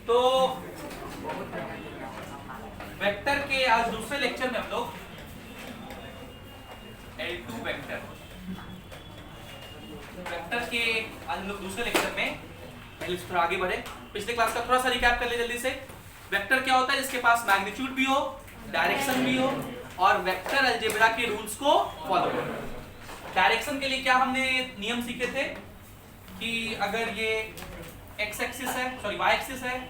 तो वेक्टर के आज दूसरे लेक्चर में हम लोग L2 वेक्टर के आज हम लोग दूसरे लेक्चर में पहले थोड़ा आगे बढ़े। पिछले क्लास का थोड़ा सा रिकैप कर ले जल्दी से। वेक्टर क्या होता है? जिसके पास मैग्नीट्यूड भी हो, डायरेक्शन भी हो और वेक्टर अलजेब्रा के रूल्स को फॉलो करो। डायरेक्शन के लिए क्या हमने नियम सीखे थे कि अगर ये x एक्सिस है, सॉरी y एक्सिस है,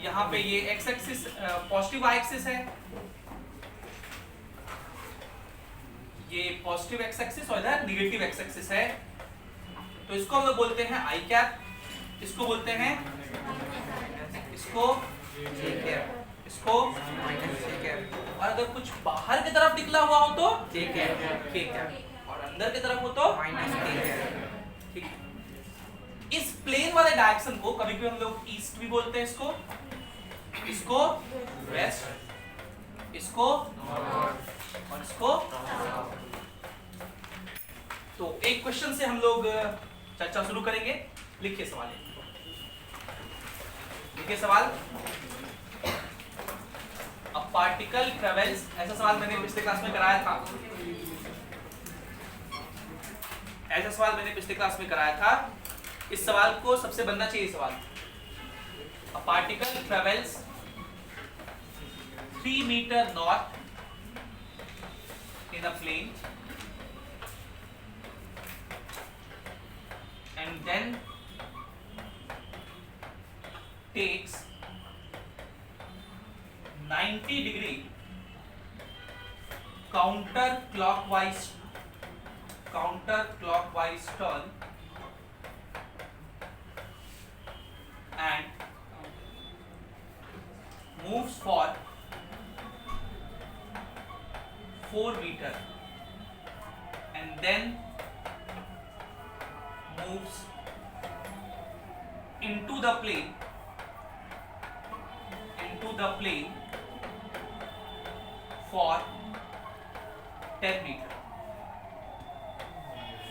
यहाँ पे ये x axis positive y axis है, ये पॉजिटिव x एक्सिस और इधर निगेटिव x एक्सिस है, तो इसको हम लोग बोलते हैं i कैप, इसको बोलते हैं, इसको j कैप, इसको और अगर कुछ बाहर की तरफ निकला हुआ हो तो k कैप और अंदर की तरफ हो तो k कैप। ठीक, इस प्लेन वाले डायरेक्शन को कभी कभी हम लोग ईस्ट भी बोलते हैं, इसको वेस्ट, इसको नॉर्थ और इसको। तो एक क्वेश्चन से हम लोग चर्चा शुरू करेंगे। लिखिए सवाल, लिखिए सवाल। अ पार्टिकल ट्रेवल्स, ऐसा सवाल मैंने पिछले क्लास में कराया था, ऐसा सवाल मैंने पिछले क्लास में कराया था। इस सवाल को सबसे बनना चाहिए सवाल। A particle travels 3 metre north in a plane and then takes 90 degree counterclockwise turn and moves for 4 meter and then moves into the plane for 10 meter.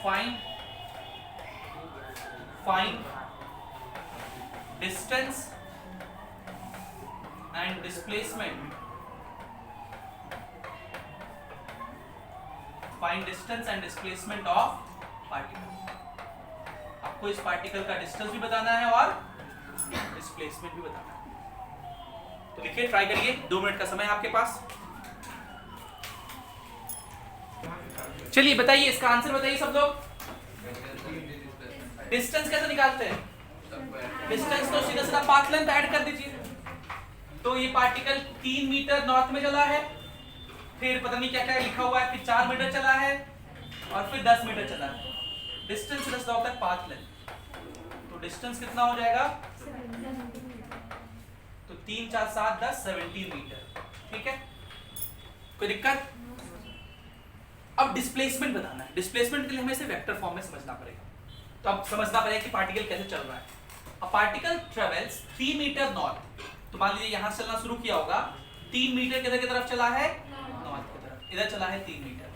Find distance and displacement. Find distance and displacement of particle. आपको इस particle का distance भी बताना है और displacement भी बताना है। तो लिखिए, ट्राई करिए, 2 मिनट का समय है आपके पास। चलिए बताइए, इसका आंसर बताइए सब लोग। डिस्टेंस कैसे निकालते हैं? डिस्टेंस तो सीधा सीधा पाथ लेंथ ऐड कर दीजिए। तो ये पार्टिकल 3 मीटर नॉर्थ में चला है, फिर पता नहीं क्या क्या लिखा हुआ है, फिर 4 मीटर चला है और फिर 10 मीटर चला है। डिस्टेंस रखता होता है पाथ लेंथ, तो डिस्टेंस कितना हो जाएगा? तो 3 4 7 10 17 मीटर। ठीक है, कोई दिक्कत? अब डिस्प्लेसमेंट बताना है। डिस्प्लेसमेंट के लिए हमें इसे वेक्टर फॉर्म में समझना पड़ेगा। तो अब समझना पड़ेगा कि पार्टिकल कैसे चल रहा है। A particle travels 3 metre north, तो मान लीजिए यहां से चलना शुरू किया होगा, 3 मीटर किधर की तरफ चला है? नॉर्थ की तरफ। इधर चला है 3 मीटर।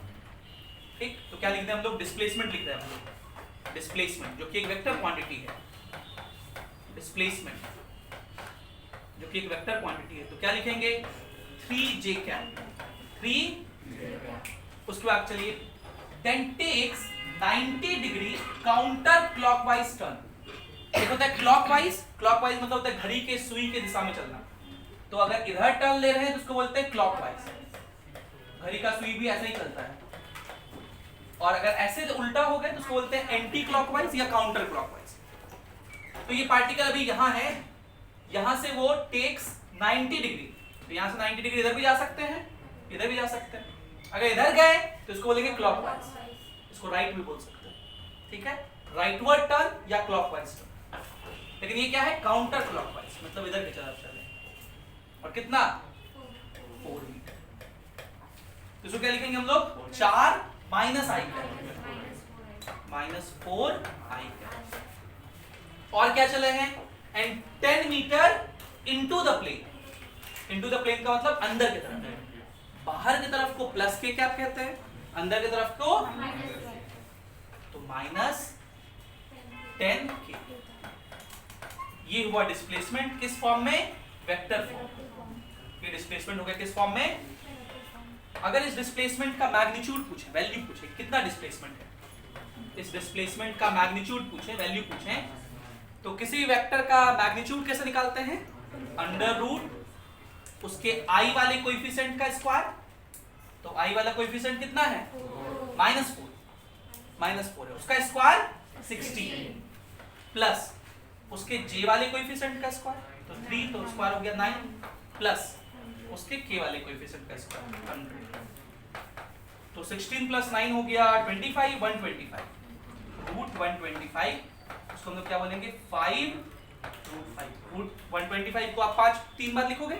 ठीक, तो क्या लिखते हैं हम लोग? डिस्प्लेसमेंट लिख रहे हैं हम लोग। डिस्प्लेसमेंट जो कि एक वेक्टर क्वांटिटी है, डिस्प्लेसमेंट जो कि एक वेक्टर क्वांटिटी है, तो क्या लिखेंगे? 3j cap, 3। उसके बाद चलिए, then takes 90 degree counter clockwise turn. एक होता है क्लॉकवाइज, क्लॉकवाइज मतलब होता है घड़ी के सुई के दिशा में चलना। तो अगर इधर टर्न ले रहे हैं तो उसको बोलते हैं क्लॉकवाइज। घड़ी का सुई भी ऐसे ही चलता है। और अगर ऐसे उल्टा हो गए तो उसको बोलते हैं एंटी क्लॉकवाइज या काउंटर क्लॉकवाइज। तो ये पार्टिकल अभी यहाँ है, यहाँ से वो टेक्स 90 डिग्री, तो यहाँ से 90 डिग्री इधर भी जा सकते हैं, इधर भी जा सकते हैं। अगर इधर गए तो इसको बोलेंगे क्लॉकवाइज, इसको राइट भी बोल सकते हैं। ठीक है, राइटवर्ड टर्न या क्लॉकवाइज टर्न। लेकिन ये क्या है? काउंटर क्लॉकवाइज, मतलब इधर की तरफ चले। और कितना? 4 मीटर। तो इसको क्या लिखेंगे हम लोग? 4 माइनस आई माइनस 4 आई। और क्या चले हैं? And 10 metre into the plane. Into the plane का मतलब अंदर की तरफ है। बाहर की तरफ को प्लस के कैप कहते हैं, अंदर की तरफ को तो माइनस 10 के। हुआ डिस्प्लेसमेंट किस फॉर्म में, वेक्टर फॉर्म। ये डिस्प्लेसमेंट हो गया किस फॉर्म में। अगर इस डिस्प्लेसमेंट का मैग्नीट्यूड पूछे, वैल्यू पूछे कितना डिस्प्लेसमेंट है, इस डिस्प्लेसमेंट का मैग्नीट्यूड पूछे, वैल्यू पूछे, तो किसी वेक्टर का मैग्नीट्यूड कैसे निकालते हैं, अंडर रूट उसके आई वाले कोएफिशिएंट का स्क्वायर। तो आई वाला कोएफिशिएंट कितना है, -4 है, उसका स्क्वायर 16 प्लस उसके जे वाले कोएफिशिएंट का स्क्वायर, तो 3 तो स्क्वायर हो गया 9 प्लस उसके के वाले कोएफिशिएंट का स्क्वायर 100। तो 16 प्लस 9 हो गया 25, 125 रूट 125, उसको हम लोग क्या बोलेंगे 5√5। रूट 125 को आप 3 बार लिखोगे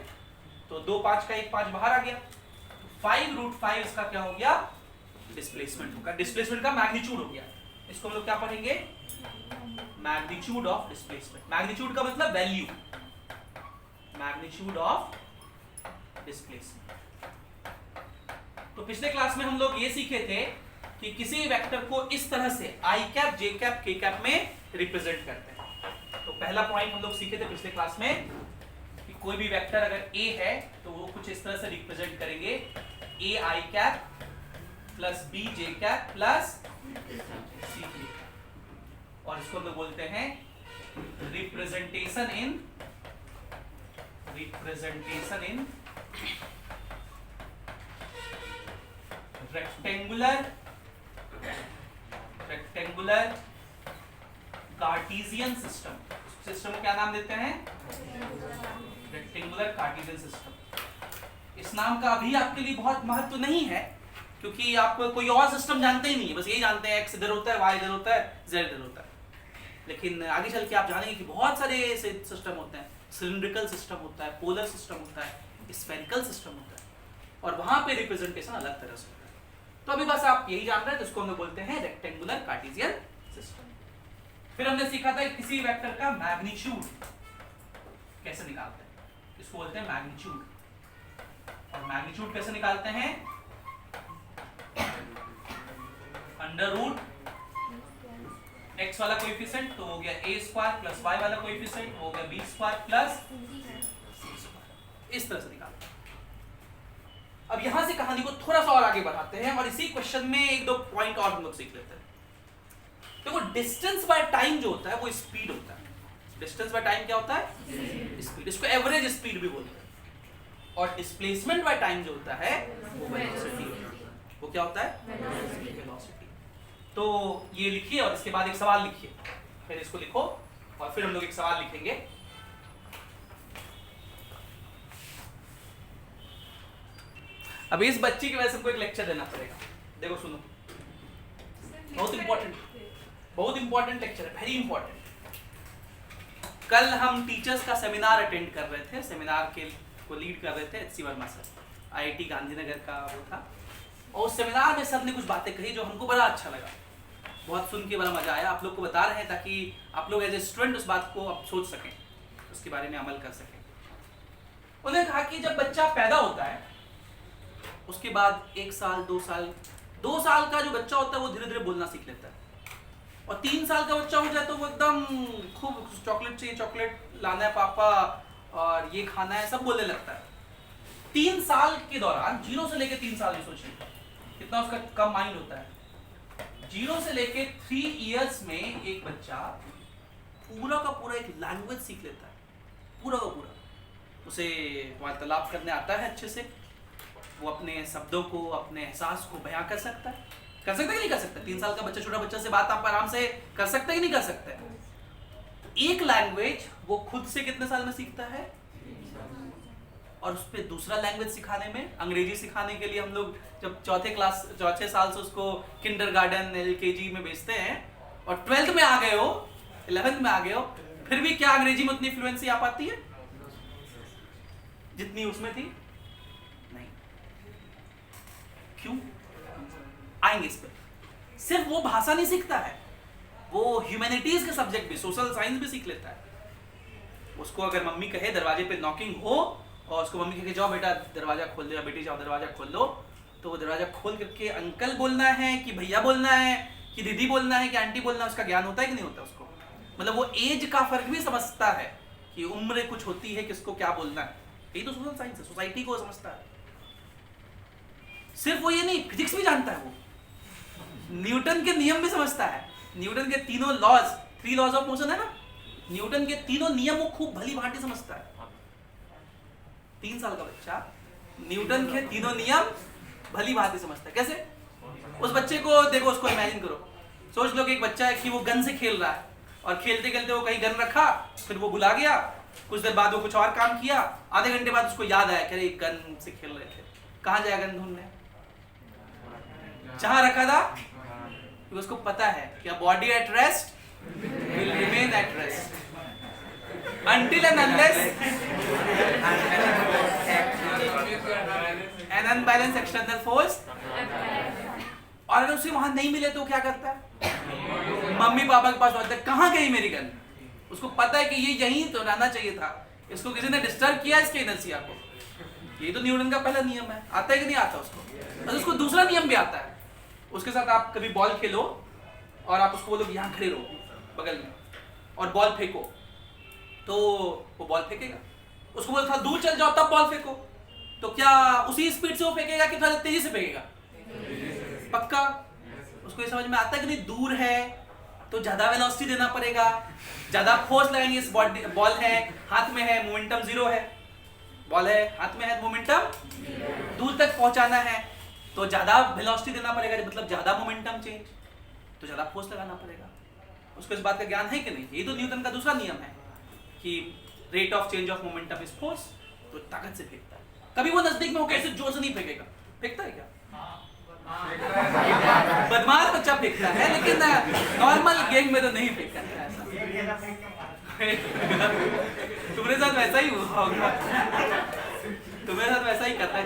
तो 2 5 का 1 5 बाहर आ गया, तो 5√5 इसका क्या हो गया, डिस्प्लेसमेंट होगा, डिस्प्लेसमेंट का मैग्नीट्यूड हो गया। इसको हम लोग क्या पढ़ेंगे, मैग्नीट्यूड ऑफ डिस्प्लेसमेंट। मैग्नीट्यूड का मतलब वैल्यू, मैग्नीट्यूड ऑफ डिस्प्लेसमेंट। तो पिछले क्लास में हम लोग ये सीखे थे कि किसी वेक्टर को इस तरह से आई कैप, जे कैप, के कैप में रिप्रेजेंट करते हैं। तो पहला पॉइंट हम लोग सीखे थे पिछले क्लास में कि कोई भी वेक्टर अगर ए है तो वो कुछ इस तरह से रिप्रेजेंट करेंगे, a i cap plus b j cap plus c k cap, और इसको हम लोग बोलते हैं representation in rectangular Cartesian system. System को क्या नाम देते हैं, रेक्टेंगुलर कार्टेशियन सिस्टम। इस नाम का अभी आपके लिए बहुत महत्व नहीं है क्योंकि आप कोई और सिस्टम जानते ही नहीं है, बस यही जानते हैं एक्स इधर होता है, वाई इधर होता है, जेड इधर होता है। लेकिन आगे चल के आप जानेंगे कि बहुत सारे ऐसे सिस्टम होते हैं, सिलिंड्रिकल सिस्टम होता है, पोलर सिस्टम होता है, स्फेरिकल सिस्टम होता है, और वहां पे रिप्रेजेंटेशन अलग तरह से होता है। तो अभी बस आप यही जान रहे हैं, जिसको हम लोग बोलते हैं रेक्टेंगुलर कार्टेशियन सिस्टम। फिर हमने सीखा था किसी वेक्टर का मैग्नीट्यूड कैसे निकालते हैं, इसको बोलते हैं मैग्नीट्यूड। और मैग्नीट्यूड कैसे निकालते हैं, अंडर रूट x वाला कोएफिशिएंट तो हो गया a स्क्वायर प्लस y वाला कोएफिशिएंट हो गया b square plus c square, इस तरह से निकालते हैं। अब यहां से कहानी को थोड़ा सा और आगे बढ़ाते हैं और इसी क्वेश्चन में एक दो पॉइंट और हम लोग सीख लेते हैं। देखो डिस्टेंस बाय टाइम जो होता है वो स्पीड होता है। डिस्टेंस बाय टाइम क्या होता है, स्पीड। इसको एवरेज स्पीड भी बोलते हैं। और डिस्प्लेसमेंट बाय टाइम जो होता है वो वेलोसिटी होता है। वो क्या होता है, वेलोसिटी। तो ये लिखिए और इसके बाद एक सवाल लिखिए, फिर इसको लिखो और फिर हम लोग एक सवाल लिखेंगे। अब इस बच्ची की वजह से हमको एक लेक्चर देना पड़ेगा। देखो सुनो, बहुत इंपॉर्टेंट लेक्चर है, वेरी इंपॉर्टेंट। कल हम टीचर्स का सेमिनार अटेंड कर रहे थे, सेमिनार के को लीड कर रहे थे H C Verma sir, IIT Gandhinagar का वो था। और उस सेमिनार में सर ने कुछ बातें कही जो हमको बड़ा अच्छा लगा, बहुत सुन के बड़ा मजा आया। आप लोग को बता रहे हैं ताकि आप लोग एज ए स्टूडेंट उस बात को आप सोच सकें, उसके बारे में अमल कर सकें। उन्होंने कहा कि जब बच्चा पैदा होता है उसके बाद 1 साल 2 साल का जो बच्चा होता है वो धीरे धीरे बोलना सीख लेता है, और 3 साल का बच्चा हो जाए तो वो एकदम खूब चॉकलेट चाहिए, चॉकलेट लाना है पापा, और ये खाना है, सब बोलने लगता है। 3 साल के दौरान 0 से लेके 3 साल में सोचिए कितना उसका कम माइंड होता है। 0 से लेके 3 इयर्स में एक बच्चा पूरा का पूरा एक लैंग्वेज सीख लेता है, पूरा का पूरा। उसे वार्तालाप करने आता है अच्छे से, वो अपने शब्दों को, अपने एहसास को बयां कर सकता है। कर सकता है कि नहीं कर सकता? 3 साल का बच्चा, छोटा बच्चा से बात आप आराम से कर सकते हैं कि नहीं कर सकते? एक लैंग्वेज वो खुद से कितने साल में सीखता है, और उस पर दूसरा लैंग्वेज सिखाने में, अंग्रेजी सिखाने के लिए हम लोग जब चौथे साल से उसको किंडरगार्टन LKG में भेजते हैं, और 12th में आ गए हो, 11th में आ गए हो, फिर भी क्या अंग्रेजी में उतनी फ्लुएंसी आ पाती है जितनी उसमें थी? नहीं। क्यों? आएंगे इस पर। सिर्फ वो भाषा नहीं सीखता है, वो ह्यूमैनिटीज के सब्जेक्ट भी, सोशल साइंस भी सीख लेता है। उसको अगर मम्मी कहे दरवाजे पे नॉकिंग हो और उसको मम्मी कहे जाओ बेटा दरवाजा खोल दो, या बेटी जाओ दरवाजा खोल दो, तो वो दरवाजा खोल करके अंकल बोलना है कि भैया बोलना है कि दीदी बोलना है कि आंटी बोलना है, उसका ज्ञान होता है कि नहीं होता उसको? मतलब वो एज का फर्क भी समझता है कि उम्र कुछ होती है, किसको क्या बोलना है। यही तो सोशल साइंस है, सोसाइटी को समझता है। सिर्फ वो ये नहीं, फिजिक्स भी जानता है वो, न्यूटन के नियम भी समझता है। न्यूटन के तीनों लॉज, 3 लॉज ऑफ मोशन है ना, न्यूटन के तीनों नियम वो खूब भली भांति समझता है। 3 साल का बच्चा न्यूटन के तीनों नियम भली भांति समझता है। कैसे? उस बच्चे को देखो, उसको इमेजिन करो, सोच लो कि एक बच्चा है कि वो गन से खेल रहा है और खेलते खेलते वो कहीं गन रखा, फिर वो भुला गया, कुछ देर बाद वो कुछ और काम किया, आधे घंटे बाद उसको याद आया कि अरे गन से खेल रहे थे, कहाँ जाएगा गन ढूंढने, जहां रखा था, क्योंकि उसको पता है कि body at rest will remain at rest until and unless an unbalanced external force। और अगर उसे वहां नहीं मिले तो क्या करता है? मम्मी पापा के पास होता है, कहाँ गई मेरी गन? उसको पता है कि ये यहीं तो रहना चाहिए था, इसको किसी ने डिस्टर्ब किया इसके इनर्शिया को। ये तो न्यूटन का पहला नियम है। आता है कि नहीं आता उसको? और उसको दूसरा नियम भी आता है। उसके साथ आप कभी बॉल खेलो और आप उसको बोलो कि यहाँ खड़े रहो बगल में और बॉल फेंको, तो वो बॉल फेंकेगा। उसको बोलो था दूर चल जाओ तब बॉल फेंको, तो क्या उसी स्पीड से वो फेंकेगा कि थोड़ा तेजी से फेंकेगा? पक्का। उसको ये समझ में आता है कि नहीं, दूर है तो ज्यादा वेलोसिटी देना पड़ेगा, ज्यादा फोर्स लगाएंगे। इस बॉल है हाथ में है, मोमेंटम 0 है, बॉल है हाथ में है, मोमेंटम दूर तक पहुंचाना है तो ज्यादा वेलोसिटी देना पड़ेगा, मतलब ज्यादा मोमेंटम चेंज, तो ज्यादा फोर्स लगाना पड़ेगा। उसको इस बात का ज्ञान है कि नहीं? ये तो न्यूटन का दूसरा नियम है कि rate of change of momentum is force. तो ताकत से फेंकता है। कभी वो नजदीक में हो कैसे जोर से नहीं फेंकेगा? फेंकता है क्या? बदमाश बच्चा फेंकता है, लेकिन नॉर्मल गेम में तो नहीं फेंकता है ऐसा। तुम्हारे साथ वैसा ही हुआ होगा, तुम्हारे साथ वैसा ही करता है।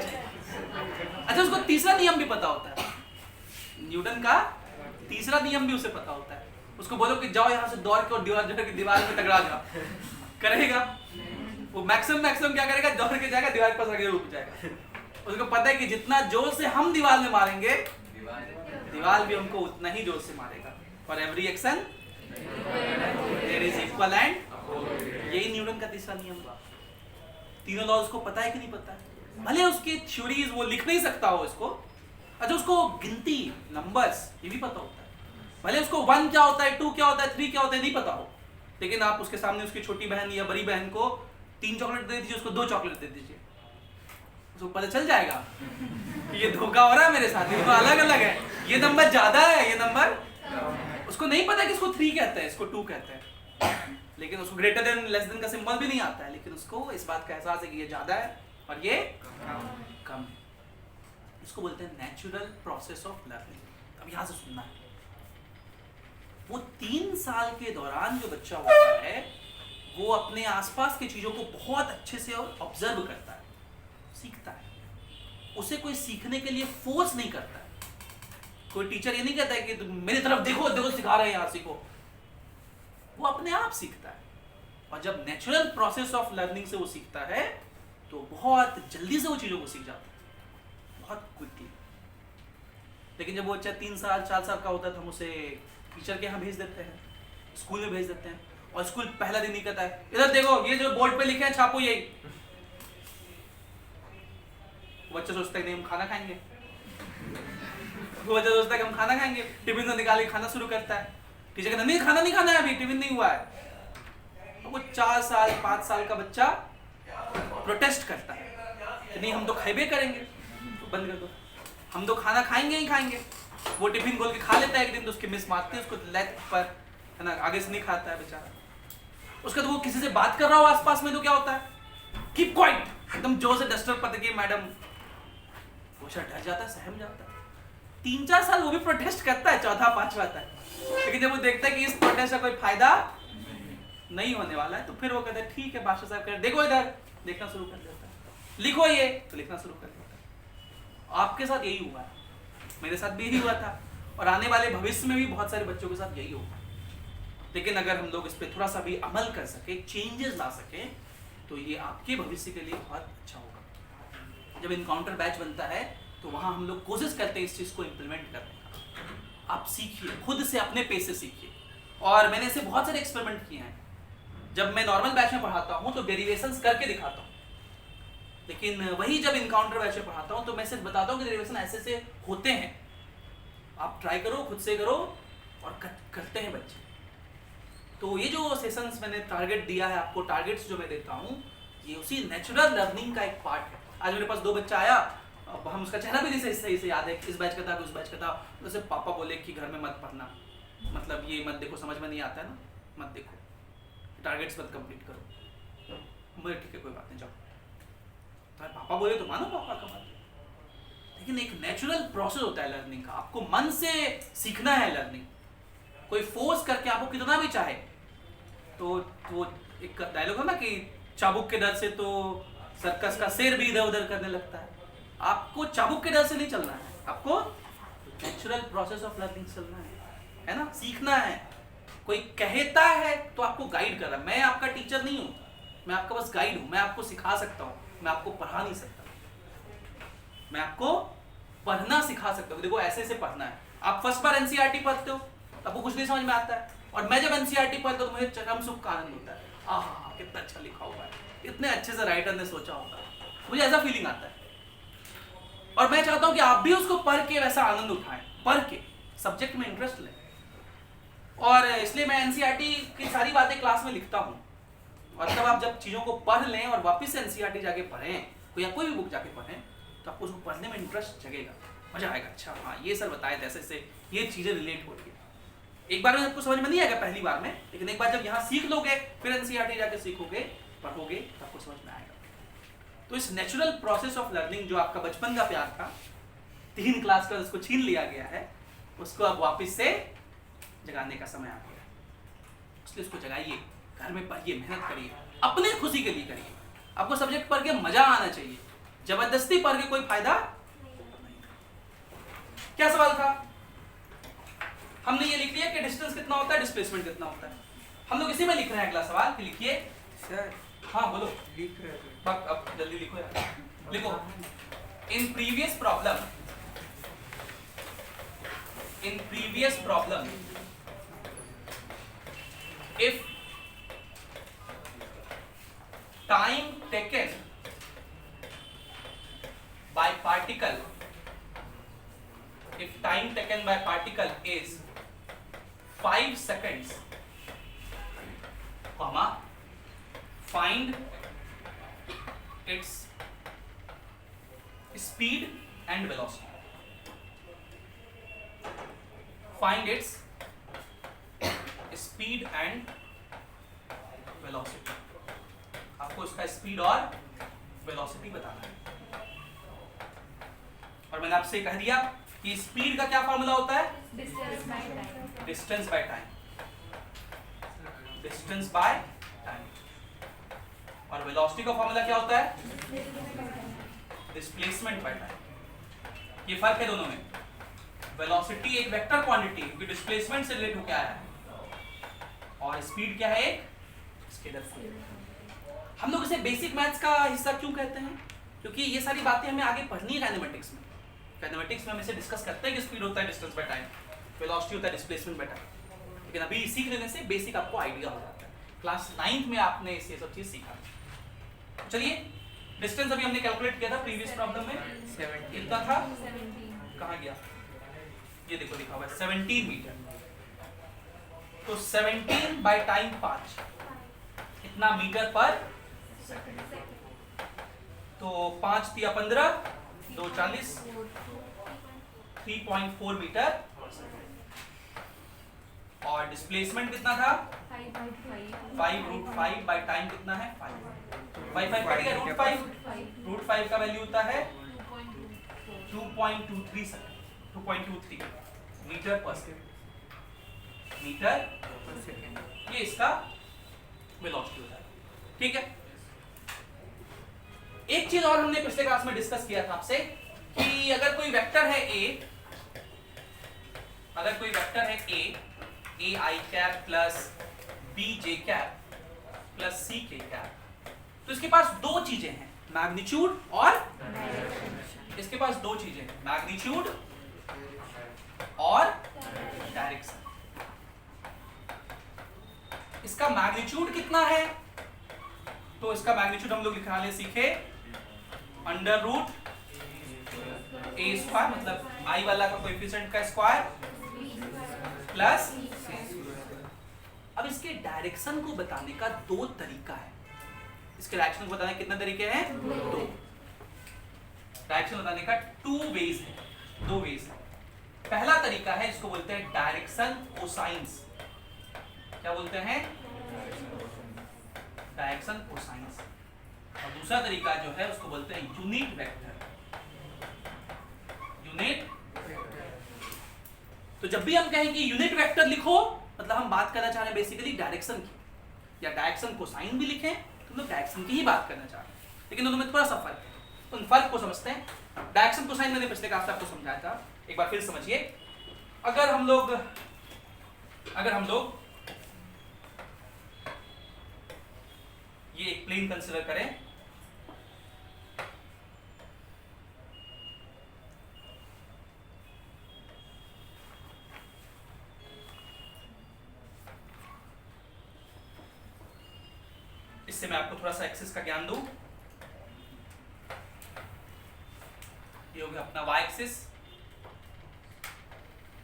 अच्छा, उसको तीसरा नियम भी पता होता है, न्यूटन का तीसरा नियम भी उसे पता होता है। उसको बोलो कि जाओ यहाँ से दौड़ के और दीवार में टकरा जाओ, करेगा वो? मैक्सिमम क्या करेगा? दौड़ के जाएगा, दीवार के पास आगे रुक जाएगा। उसको पता है कि जितना जोर से हम दीवार में मारेंगे, दीवार भी हमको उतना ही जोर से मारेगा। For every action there is equal and, यही न्यूटन का तीसरा नियम था। तीनों लॉ उसको पता है कि नहीं पता है? भले उसकी थ्योरीज वो लिख नहीं सकता हो इसको, अच्छा उसको गिनती, नंबर्स ये भी पता होता है। भले उसको 1 क्या होता है, 2 क्या होता है, 3 क्या होता है नहीं पता हो, लेकिन आप उसके सामने उसकी छोटी बहन या बड़ी बहन को 3 चॉकलेट दे दीजिए, उसको 2 चॉकलेट दे दीजिए, उसको पता चल जाएगा कि ये धोखा हो रहा है मेरे साथ, ये तो अलग अलग है, ये नंबर ज्यादा है, ये नंबर। उसको नहीं पता कि इसको 3 कहते हैं, इसको 2 कहते हैं, लेकिन उसको ग्रेटर देन लेस देन का सिंबल भी नहीं आता है, लेकिन उसको इस बात का एहसास है कि ये ज्यादा है और ये कम है। इसको बोलते हैं नेचुरल प्रोसेस ऑफ लर्निंग। अब यहां से सुनना है, वो 3 साल के दौरान जो बच्चा होता है वो अपने आसपास की चीजों को बहुत अच्छे से ऑब्जर्व करता है, सीखता है। उसे कोई सीखने के लिए फोर्स नहीं करता है। कोई टीचर ये नहीं कहता है कि तुम मेरी तरफ देखो देखो सिखा रहे हैं यहाँ सीखो, वो अपने आप सीखता है। और जब नेचुरल प्रोसेस ऑफ लर्निंग से वो सीखता है तो बहुत जल्दी से वो चीजों को सीख जाता है, बहुत क्विकली। लेकिन जब वो बच्चा 3 साल 4 साल का होता है तो हम उसे टीचर के यहाँ भेज देते हैं, स्कूल में भेज देते हैं, और स्कूल पहला दिन ही कहता है इधर देखो ये जो बोर्ड पे लिखे हैं छापो यही। बच्चा सोचता है नहीं हम खाना खाएंगे, वो बच्चा सोचता है कि हम खाना खाएंगे, टिफिन से निकाल के खाना शुरू करता है। टीचर कहता नहीं खाना नहीं खाना है अभी, टिफिन नहीं हुआ है। वो 4 साल 5 साल का बच्चा प्रोटेस्ट करता है कि नहीं हम तो खाइबे करेंगे, तो बंद कर दो, हम तो खाना खाएंगे ही खाएंगे। वो टिफिन खोल के खा लेता है, एक दिन तो उसकी मिस मारती है उसको लेग पर, है ना, आगे से नहीं खाता है बेचारा। उसका तो वो किसी से बात कर रहा हो आसपास में तो क्या होता है, कीप क्वाइट, एकदम जोर से डस्टर पर देखिए मैडम, वो डर जाता है, सहम जाता है। 3-4 साल वो भी प्रोटेस्ट करता है, चौथा 5वां तक, लेकिन जब वो देखता है कि इस प्रोटेस्ट का कोई फायदा नहीं होने वाला है तो फिर वो कहता है ठीक है बादशाह साहब, देखो इधर, देखना शुरू कर देता है, लिखो ये, तो लिखना शुरू कर देता है। आपके साथ यही हुआ है, मेरे साथ भी यही हुआ था, और आने वाले भविष्य में भी बहुत सारे बच्चों के साथ यही होगा। लेकिन अगर हम लोग इस पर थोड़ा सा भी अमल कर सके, चेंजेस ला सके, तो ये आपके भविष्य के लिए बहुत अच्छा होगा। जब इनकाउंटर बैच बनता है तो वहां हम लोग कोशिश करते हैं इस चीज को इम्प्लीमेंट करने का। आप सीखिए, खुद से अपने पेस से सीखिए। और मैंने ऐसे बहुत सारे एक्सपेरिमेंट किए हैं जब मैं नॉर्मल बैच में पढ़ाता हूँ तो डेरिवेशंस करके दिखाता हूँ, लेकिन वही जब इनकाउंटर बैच में पढ़ाता हूँ तो मैं सिर्फ बताता हूँ कि डेरिवेशन ऐसे से होते हैं, आप ट्राई करो, खुद से करो, और करते हैं बच्चे। तो ये जो सेशंस मैंने टारगेट दिया है आपको, टारगेट्स जो मैं देता हूँ, ये उसी नेचुरल लर्निंग का एक पार्ट है। आज मेरे पास 2 बच्चा आया, अब हम उसका चेहरा भी नहीं सही से याद है, इस बैच का था उस बैच का था, जैसे पापा बोले कि घर में मत पढ़ना, मतलब ये मत देखो, समझ में नहीं आता है ना, मत देखो, टारगेट्स मत कंप्लीट करो। मुझे ठीक है, कोई बात नहीं, जाओ। तो पापा बोले तो मानो पापा का बात, लेकिन एक नेचुरल प्रोसेस होता है लर्निंग का, आपको मन से सीखना है लर्निंग। कोई फोर्स करके आपको कितना भी चाहे, तो एक डायलॉग है ना कि चाबुक के डर से तो सर्कस का शेर भी इधर उधर करने लगता है। आपको चाबुक के डर से नहीं चलना है, आपको नेचुरल प्रोसेस ऑफ लर्निंग चलना है ना, सीखना है। कोई कहता है तो आपको गाइड कर रहा है, मैं आपका टीचर नहीं हूँ, मैं आपका बस गाइड हूँ, मैं आपको सिखा सकता हूँ, मैं आपको पढ़ा नहीं सकता, मैं आपको पढ़ना सिखा सकता हूँ। देखो ऐसे से पढ़ना है। आप फर्स्ट बार एनसीईआरटी पढ़ते हो, आपको कुछ नहीं समझ में आता है, और मैं जब एनसीईआरटी पढ़ता हूँ तो मुझे चरम सुख का आनंद होता है, आहा कितना अच्छा लिखा हुआ है, इतने अच्छे से राइटर ने सोचा होगा, मुझे ऐसा फीलिंग आता है। और मैं चाहता हूँ कि आप भी उसको पढ़ के वैसा आनंद उठाएं, पढ़ के सब्जेक्ट में इंटरेस्ट लें। और इसलिए मैं एनसीईआरटी की सारी बातें क्लास में लिखता हूँ, और तब आप जब चीज़ों को पढ़ लें और वापस से एनसीईआरटी जाके पढ़ें, या कोई भी बुक जाके पढ़ें, तो आपको उसको पढ़ने में इंटरेस्ट जगेगा, मजा आएगा। अच्छा हाँ, ये सर बताए थे, ऐसे से ये चीज़ें रिलेट हो रही है। एक बार में आपको समझ में नहीं आएगा पहली बार में, लेकिन एक बार जब यहाँ सीख लोगे, फिर एनसीईआरटी जाके सीखोगे, पढ़ोगे, तो आपको समझ में आएगा। तो इस नेचुरल प्रोसेस ऑफ लर्निंग जो आपका बचपन का प्यार था, 3 क्लास का उसको छीन लिया गया है, उसको अब वापस से जगाने का समय आ गया। इसलिए उसको जगाइए, घर में पढ़िए, मेहनत करिए, अपने खुशी के लिए करिए। आपको सब्जेक्ट पढ़ के मजा आना चाहिए, जबरदस्ती पढ़ के कोई फायदा नहीं। क्या सवाल था? हमने ये लिख लिया कि डिस्टेंस कितना होता है, डिस्प्लेसमेंट कितना होता है। हम लोग इसी में लिख रहे हैं अगला सवाल, कि लिखिए सर। हाँ बोलो। लिख रहे थे। अब जल्दी लिखो यार, लिखो। In previous problem if time taken by particle is 5 seconds, comma, find its speed and velocity. Find its speed and velocity. आपको इसका स्पीड और वेलोसिटी बताना है। और मैंने आपसे कह दिया कि स्पीड का क्या फॉर्मूला होता है? Distance by time. और वेलोसिटी का फॉर्मूला क्या होता है? Displacement by time. ये फर्क है दोनों में। वेलोसिटी एक वेक्टर क्वांटिटी क्योंकि डिस्प्लेसमेंट से रिलेट होकर आया है, और स्पीड क्या है? एक स्केलर क्वांटिटी। हम लोग इसे बेसिक मैथ्स का हिस्सा क्यों कहते हैं? क्योंकि ये सारी बातें हमें आगे पढ़नी है काइनेमेटिक्स में। काइनेमेटिक्स में हम इसे डिस्कस करते हैं कि स्पीड होता है डिस्टेंस बाय टाइम, वेलोसिटी होता है डिस्प्लेसमेंट बाय टाइम। लेकिन अभी सीख लेने से बेसिक आपको आइडिया हो जाता है। क्लास 9th में आपने ये सब चीज सीखा। चलिए, डिस्टेंस अभी हमने कैलकुलेट किया था प्रीवियस प्रॉब्लम में, 17 कितना था? कहाँ गया? ये देखो लिखा हुआ है 17 मीटर। तो 17 बाय टाइम 5 कितना मीटर पर सेकंड? तो 5 तिया 15, 2 40, 3.4 मीटर पर सेकंड। और डिस्प्लेसमेंट कितना था? 5√5 बाय टाइम कितना है? 5 बाय 5 कटेगा √5 का वैल्यू होता है 2.23 सेकंड, 2.23 मीटर पर सेकंड। ये इसका वेलोसिटी होता है। ठीक है। एक चीज और हमने पिछले क्लास में डिस्कस किया था आपसे कि अगर कोई वेक्टर है a, ai cap plus bj cap plus ck cap, तो इसके पास 2 चीजें हैं, मैग्नीट्यूड और इसके पास 2 चीजें हैं, मैग्नीट्यूड और डायरेक्शन। इसका मैग्नीट्यूड कितना है, तो इसका मैग्नीट्यूड हम लोग निकालने सीखे अंडर रूट ए स्क्वायर, मतलब आई वाला का कोएफिशिएंट का स्क्वायर प्लस। अब इसके डायरेक्शन को बताने का दो तरीका है। इसके डायरेक्शन को बताने कितने तरीके हैं, दो। डायरेक्शन बताने का टू वेज है, दो वेज है। पहला तरीका है, इसको बोलते हैं डायरेक्शन कोसाइंस। क्या बोलते हैं, डायरेक्शन कोसाइंस। और दूसरा तरीका जो है उसको बोलते हैं यूनिट वेक्टर। यूनिट, तो जब भी हम कहें कि यूनिट वेक्टर लिखो, मतलब हम बात करना चाह रहे हैं बेसिकली डायरेक्शन की, या डायरेक्शन कोसाइन भी लिखें तो हम लोग डायरेक्शन की ही बात करना चाह रहे हैं, लेकिन दोनों में थोड़ा सा फर्क है। उन फर्क को समझते हैं। डायरेक्शन कोसाइन मैंने पिछले क्लास में आपको समझाया था, एक बार फिर समझिए। अगर हम लोग ये एक प्लेन कंसीडर करें, इससे मैं आपको थोड़ा सा एक्सिस का ज्ञान दूं। ये हो गया अपना y एक्सिस,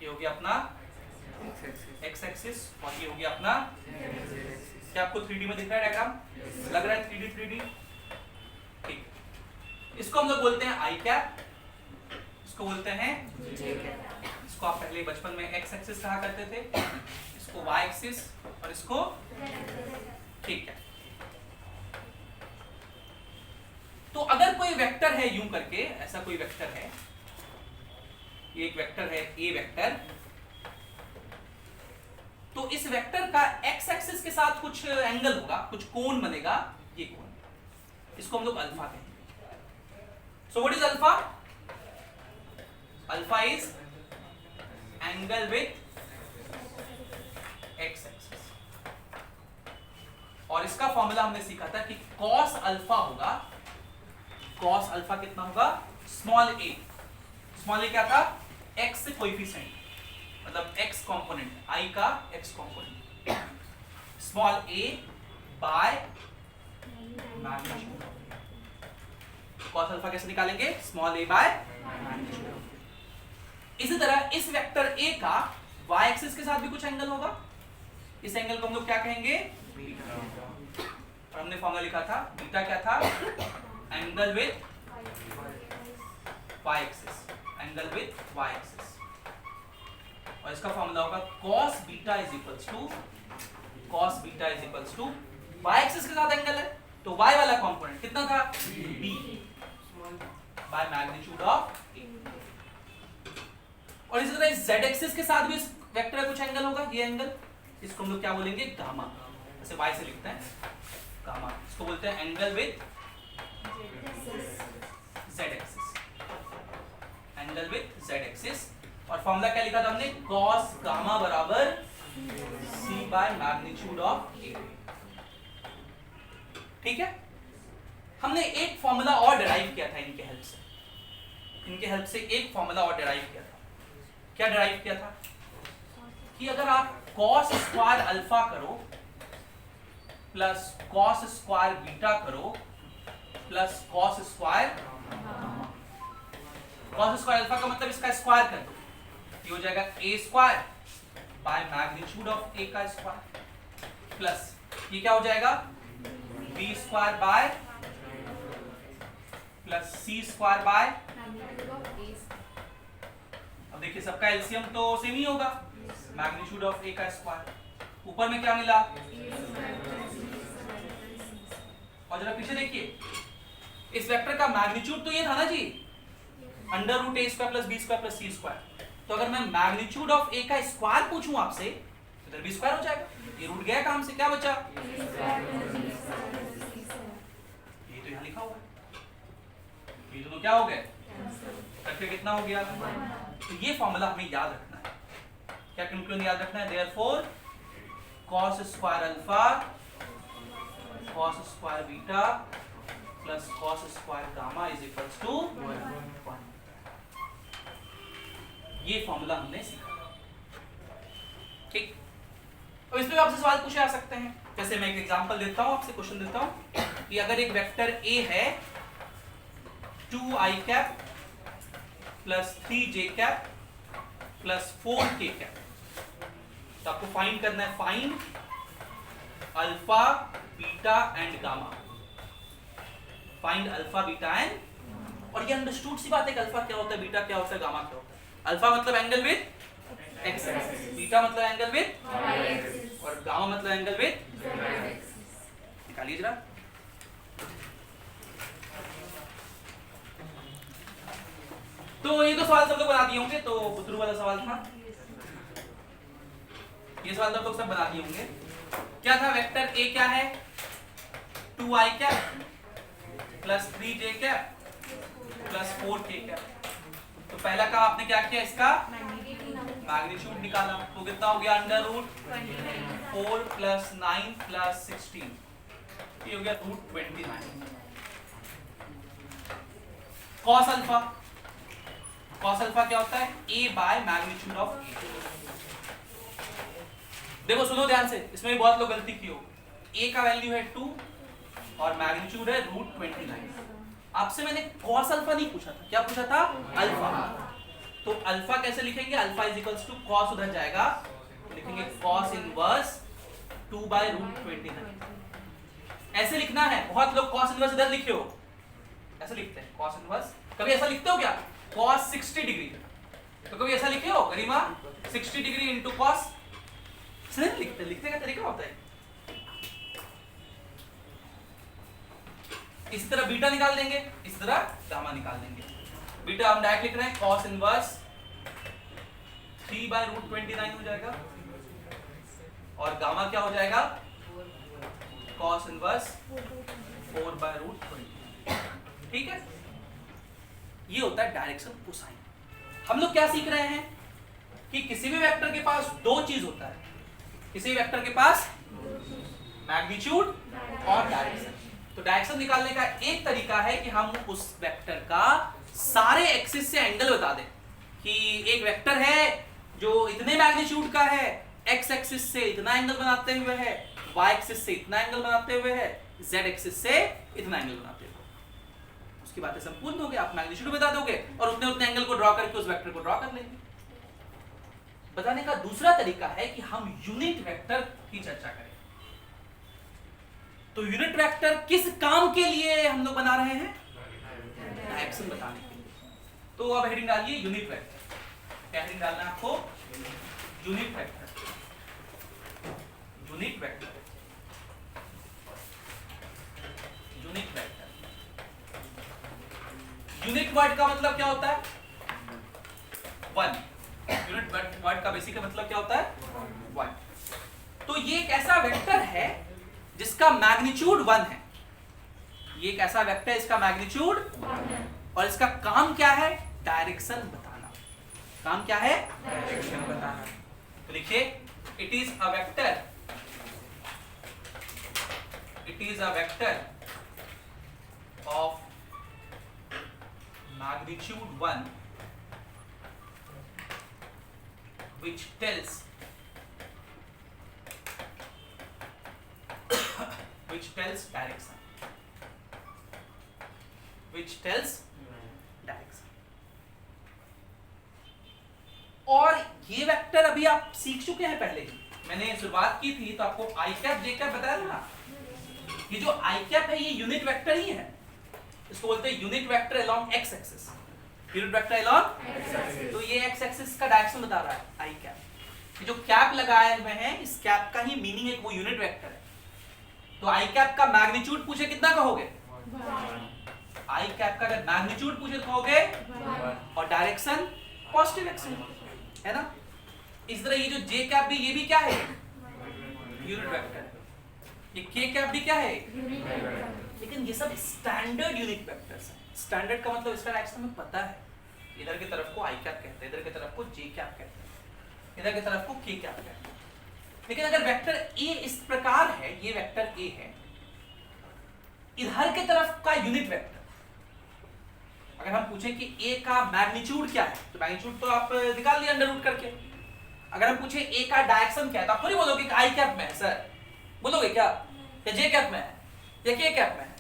ये हो गया अपना x एक्सिस, और ये हो गया अपना, क्या आपको 3D में दिख रहा है डायग्राम, लग रहा है 3D? ठीक, इसको हम लोग बोलते हैं आई कैप, इसको बोलते हैं इसको आप पहले बचपन में x एक्सिस कहा करते थे, इसको y एक्सिस और इसको, ठीक है। तो अगर कोई वेक्टर है यूं करके, ऐसा कोई वेक्टर है, ये एक वेक्टर है ए वेक्टर, तो इस वेक्टर का x एक्सिस के साथ कुछ एंगल होगा, कुछ कोण बनेगा, ये कोण, इसको हम लोग अल्फा कहेंगे। So what is alpha? Alpha is angle with x axis. और इसका फॉर्मूला हमने सीखा था कि cos अल्फा होगा, cos अल्फा कितना होगा, स्मॉल a। स्मॉल a क्या था, x कोएफिशिएंट, मतलब x कंपोनेंट, i का x component, small a by magnitude. cos alpha कैसे निकालेंगे, स्मॉल a बाय मैग्नीट्यूड। इसी तरह इस वेक्टर a का y एक्सिस के साथ भी कुछ एंगल होगा, इस एंगल को हम लोग क्या कहेंगे, बीटा। और हमने फॉर्मूला लिखा था, बीटा क्या था, angle with y axis, angle with y axis. और इसका फॉर्मूला होगा cos beta is equals to y axis के साथ एंगल है, तो y वाला कंपोनेंट कितना था, b bye magnitude of a। और इसी तरह z एक्सिस के साथ भी इस वेक्टर का कुछ एंगल होगा, ये एंगल, इसको हम लोग क्या बोलेंगे, गामा, ऐसे y से लिखते हैं गामा, इसको बोलते हैं angle with z axis, angle with z axis. और फॉर्मूला क्या लिखा था हमने, cos गामा बराबर c bye magnitude of a। ठीक है, हमने एक फॉर्मूला और डिराइव किया था इनके हेल्प से एक फॉर्मूला और डिराइव किया था। क्या डिराइव किया था कि अगर आप cos स्क्वायर अल्फा करो प्लस cos स्क्वायर बीटा करो प्लस cos स्क्वायर अल्फा का मतलब इसका स्क्वायर कर दो, ये हो जाएगा a square by magnitude of a का स्क्वायर, प्लस ये क्या हो जाएगा, b square by plus c square by, अब देखिए सबका एलसीएम तो सेम ही होगा, मैग्नीट्यूड ऑफ a का स्क्वायर, ऊपर में क्या मिला, और जरा पीछे देखिए, इस वेक्टर का मैग्नीट्यूड तो ये था ना जी, under root a square plus b square plus c square. तो अगर मैं मैग्नीट्यूड ऑफ a का स्क्वायर पूछूं आपसे, इधर b स्क्वायर हो जाएगा, ये रूट गया काम से, क्या बचा, ये तो यहाँ लिखा हुआ है, ये दोनों क्या हो गए, करके कितना हो गया। तो ये फॉर्मूला हमें याद रखना है, क्या कंक्लूजन याद रखना है, therefore cos square alpha cos square beta plus cos square gamma is equals to 1। ये फॉर्मूला हमने सीखा, ठीक। अब इसमें आपसे सवाल पूछे जा सकते हैं, जैसे मैं एक एग्जांपल देता हूं, आपसे क्वेश्चन देता हूं कि अगर एक वेक्टर a है 2i cap plus 3j cap plus 4k cap, तो आपको फाइंड करना है find alpha beta and gamma, find alpha beta and, और ये अंडरस्टूड सी बात है कि अल्फा क्या होता है, बीटा क्या होता है, गामा क्या होता है। अल्फा मतलब angle with x axis, beta मतलब एंगल विद y एक्सिस, और गामा मतलब एंगल विद z एक्सिस। निकालिए जरा। तो ये तो सवाल सब लोग बना दिए होंगे, तो बुतरू वाला सवाल था, ये सवाल तो आप लोग सब बना दिए होंगे। क्या था वेक्टर a, क्या है 2i cap plus 3j cap plus 4k cap. तो पहला काम आपने क्या किया, इसका मैग्नीट्यूड निकाला, तो कितना हो गया अंडर रूट 4 प्लस 9 प्लस 16, ये हो गया root 29। Cos alpha, cos alpha क्या होता है, a by magnitude of a। देखो सुनो ध्यान से, इसमें भी बहुत लोग गलती की हो, a का वैल्यू है 2 और मैग्नीट्यूड है रूट 29। आपसे मैंने कॉस अल्फा नहीं पूछा था, क्या पूछा था, अल्फा। तो अल्फा कैसे लिखेंगे, alpha is equals to cos उधर जाएगा, लिखेंगे कॉस इनवर्स 2 बाय रूट 29। ऐसे लिखना है, बहुत लोग कॉस इनवर्स इधर लिखे हो, ऐसे लिखते हैं कॉस इनवर्स। कभी ऐसा लिखते हो क्या, कॉस 60 डिग्री, तो कभी ऐसा लिखे हो गरिमा 60 डिग्री इनटू कॉस, नहीं लिखते, लिखने का तरीका होता है। इसी तरह बीटा निकाल देंगे, इस तरह गामा निकाल देंगे। बीटा हम डायरेक्ट लिख रहे हैं cos इनवर्स 3 बाय रूट 29 हो जाएगा, और गामा क्या हो जाएगा, cos इनवर्स 4 बाय रूट 29। ठीक है, ये होता है डायरेक्शन कोसाइन। हम लोग क्या सीख रहे हैं कि किसी भी वेक्टर के पास दो चीज होता है, किसी भी वेक्टर के पास मैग्नीट्यूड और डायरेक्शन। तो डायरेक्शन निकालने का एक तरीका है कि हम उस वेक्टर का सारे एक्सिस से एंगल बता दें कि एक वेक्टर है जो इतने मैग्नीट्यूड का है, एक्स एक्सिस से इतना एंगल बनाते हुए है, वाई एक्सिस से इतना एंगल बनाते हुए है, जेड एक्सिस से इतना एंगल बनाते हुए। उसकी बातें संपूर्ण हो गई, आप मैग्नीट्यूड बता दोगे और उतने एंगल को ड्रॉ करके उस वेक्टर को ड्रॉ कर लेंगे। बताने का दूसरा तरीका है कि हम यूनिट वेक्टर की चर्चा करें। तो यूनिट वेक्टर किस काम के लिए हम लोग बना रहे हैं, डायरेक्शन बताने के लिए। तो अब हेडिंग डालिए यूनिट वेक्टर। क्या हेडिंग डालना है आपको, unit vector, unit vector, unit vector. Unit word का मतलब क्या होता है, वन। यूनिट वर्ड का बेसिक मतलब क्या होता है, वन। तो ये एक ऐसा वेक्टर है जिसका मैग्नीट्यूड 1 है, ये एक ऐसा वेक्टर है इसका मैग्नीट्यूड 1 है, और इसका काम क्या है, डायरेक्शन बताना। काम क्या है, डायरेक्शन बताना। तो लिखिए it is a vector, it is a vector of magnitude 1 which tells direction, which tells direction। और ये वेक्टर अभी आप सीख चुके हैं पहले ही, मैंने शुरुआत की थी तो आपको आई कैप जे कैप बताया था ना। ये जो आई कैप है ये यूनिट वेक्टर ही है, इसको बोलते हैं unit vector along x axis, unit vector along x axis. तो ये एक्स एक्सिस का डायरेक्शन बता रहा है आई कैप। जो कैप लगाए हुए हैं इस कैप का ही मीनिंग है वो यूनिट वेक्टर है। तो आई कैप का मैग्नीट्यूड पूछे कितना कहोगे, आई कैप का अगर मैग्नीट्यूड पूछे कहोगे, और डायरेक्शन पॉजिटिव एक्स है ना। इस तरह ये जो जे कैप भी, ये भी क्या है, यूनिट वेक्टर। ये के कैप भी क्या है, लेकिन ये सब स्टैंडर्ड यूनिट वेक्टर्स हैं। स्टैंडर्ड का मतलब इसका डायरेक्शन हमें पता है, इधर की तरफ को आई कैप कहते हैं, इधर की तरफ को जे कैप कहते हैं, इधर की तरफ को के कैप कहते हैं। लेकिन अगर वेक्टर ए इस प्रकार है, ये वेक्टर ए है, इधर की तरफ का यूनिट वेक्टर, अगर हम पूछें कि ए का मैग्नीट्यूड क्या है, तो मैग्नीट्यूड तो आप निकाल लिया अंडर रूट करके, अगर हम पूछे ए का डायरेक्शन क्या है तो आप थोड़ी बोलोगे कि आई कैप में है सर, बोलोगे क्या, या जे कैप में है या के कैप में है?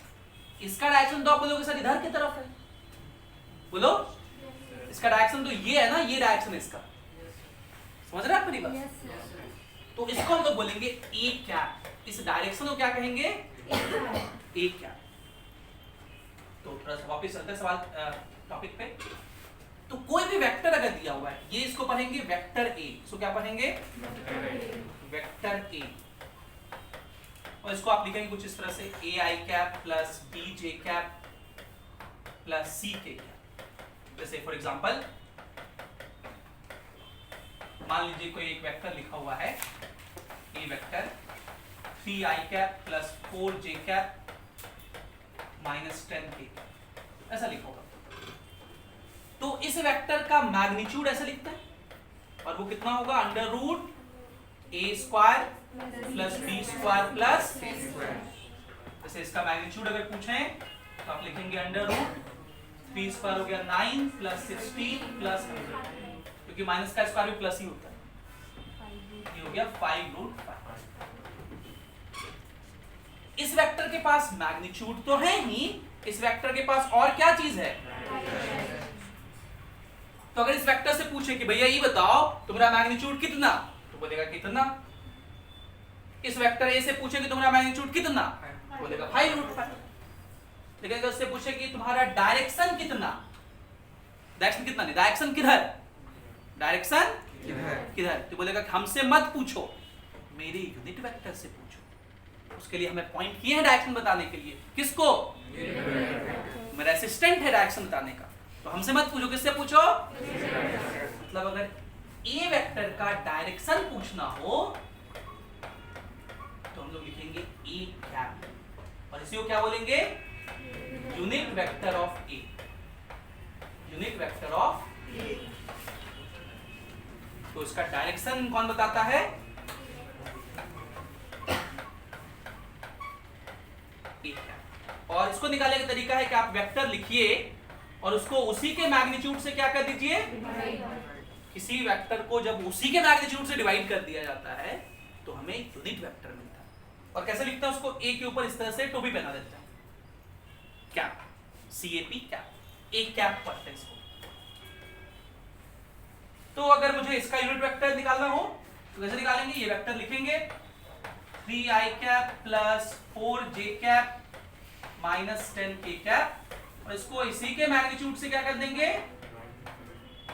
इसका डायरेक्शन तो आप बोलोगे सर इधर की तरफ है, बोलो इसका डायरेक्शन तो ये है ना, ये डायरेक्शन है इसका, समझ रहे हैं आप मेरी बात? तो इसको हम लोग बोलेंगे ए कैप, इस डायरेक्शन को क्या कहेंगे, ए कैप। तो थोड़ा सा वापस चलते हैं सवाल टॉपिक पे। तो कोई भी वेक्टर अगर दिया हुआ है, ये इसको पढ़ेंगे वेक्टर ए, इसको क्या पढ़ेंगे, वेक्टर ए, और इसको आप लिखेंगे कुछ इस तरह से a i cap plus b j cap plus c k cap. जैसे फॉर एग्जांपल मान लीजिए कोई एक वेक्टर लिखा हुआ है, ए वेक्टर 3 आई कैप प्लस 4 जे कैप माइनस 10 के कैप, ऐसा लिखा होगा। तो इस वेक्टर का मैग्नीट्यूड ऐसे लिखते हैं, और वो कितना होगा, under root a square plus b square plus c square. जैसे इसका मैग्नीट्यूड अगर पूछें तो आप लिखेंगे अंडर रूट 3 स्क्वायर हो गया 9 प्लस 16 प्लस 100, क्योंकि माइनस का स्क्वायर भी प्लस ही होता है, ये हो गया 5 रूट 5। इस वेक्टर के पास मैग्नीट्यूड तो है ही, इस वेक्टर के पास और क्या चीज है, तो अगर इस वेक्टर से पूछे कि भैया ये बताओ तुम्हारा मैग्नीट्यूड कितना, तो बोलेगा कितना। इस वेक्टर ए से पूछे कि तुम्हारा मैग्नीट्यूड कितना, बोलेगा 5 रूट 5। लेकिन अगर उससे पूछे कि तुम्हारा डायरेक्शन कितना, डायरेक्शन कितना नहीं, डायरेक्शन किधर, डायरेक्शन किधर, तो बोलेगा कि हमसे मत पूछो, मेरे यूनिट वेक्टर से पूछो। उसके लिए हमें पॉइंट किए हैं डायरेक्शन बताने के लिए, किसको, मेरा असिस्टेंट है डायरेक्शन बताने का, तो हमसे मत पूछो, किससे पूछो, मतलब अगर ए वेक्टर का डायरेक्शन पूछना हो तो हम लोग लिखेंगे ए कैप, और इसी को क्या बोलेंगे, unit vector of a, unit vector of a. तो इसका डायरेक्शन कौन बताता है, ए कैप। और इसको निकालने का तरीका है कि आप वेक्टर लिखिए और उसको उसी के मैग्नीट्यूड से क्या कर दीजिए, किसी वेक्टर को जब उसी के मैग्नीट्यूड से डिवाइड कर दिया जाता है तो हमें यूनिट वेक्टर मिलता है। और कैसे लिखते हैं उसको, ए के ऊपर इस तरह से टोपी पहना देते हैं, cap, CAP cap, A cap पढ़ते हैं इसको। तो अगर मुझे इसका यूनिट वेक्टर निकालना हो तो कैसे निकालेंगे, ये वेक्टर लिखेंगे 3 आई कैप प्लस 4 जे कैप माइनस 10 के कैप, और इसको इसी के मैग्नीट्यूड से क्या कर देंगे,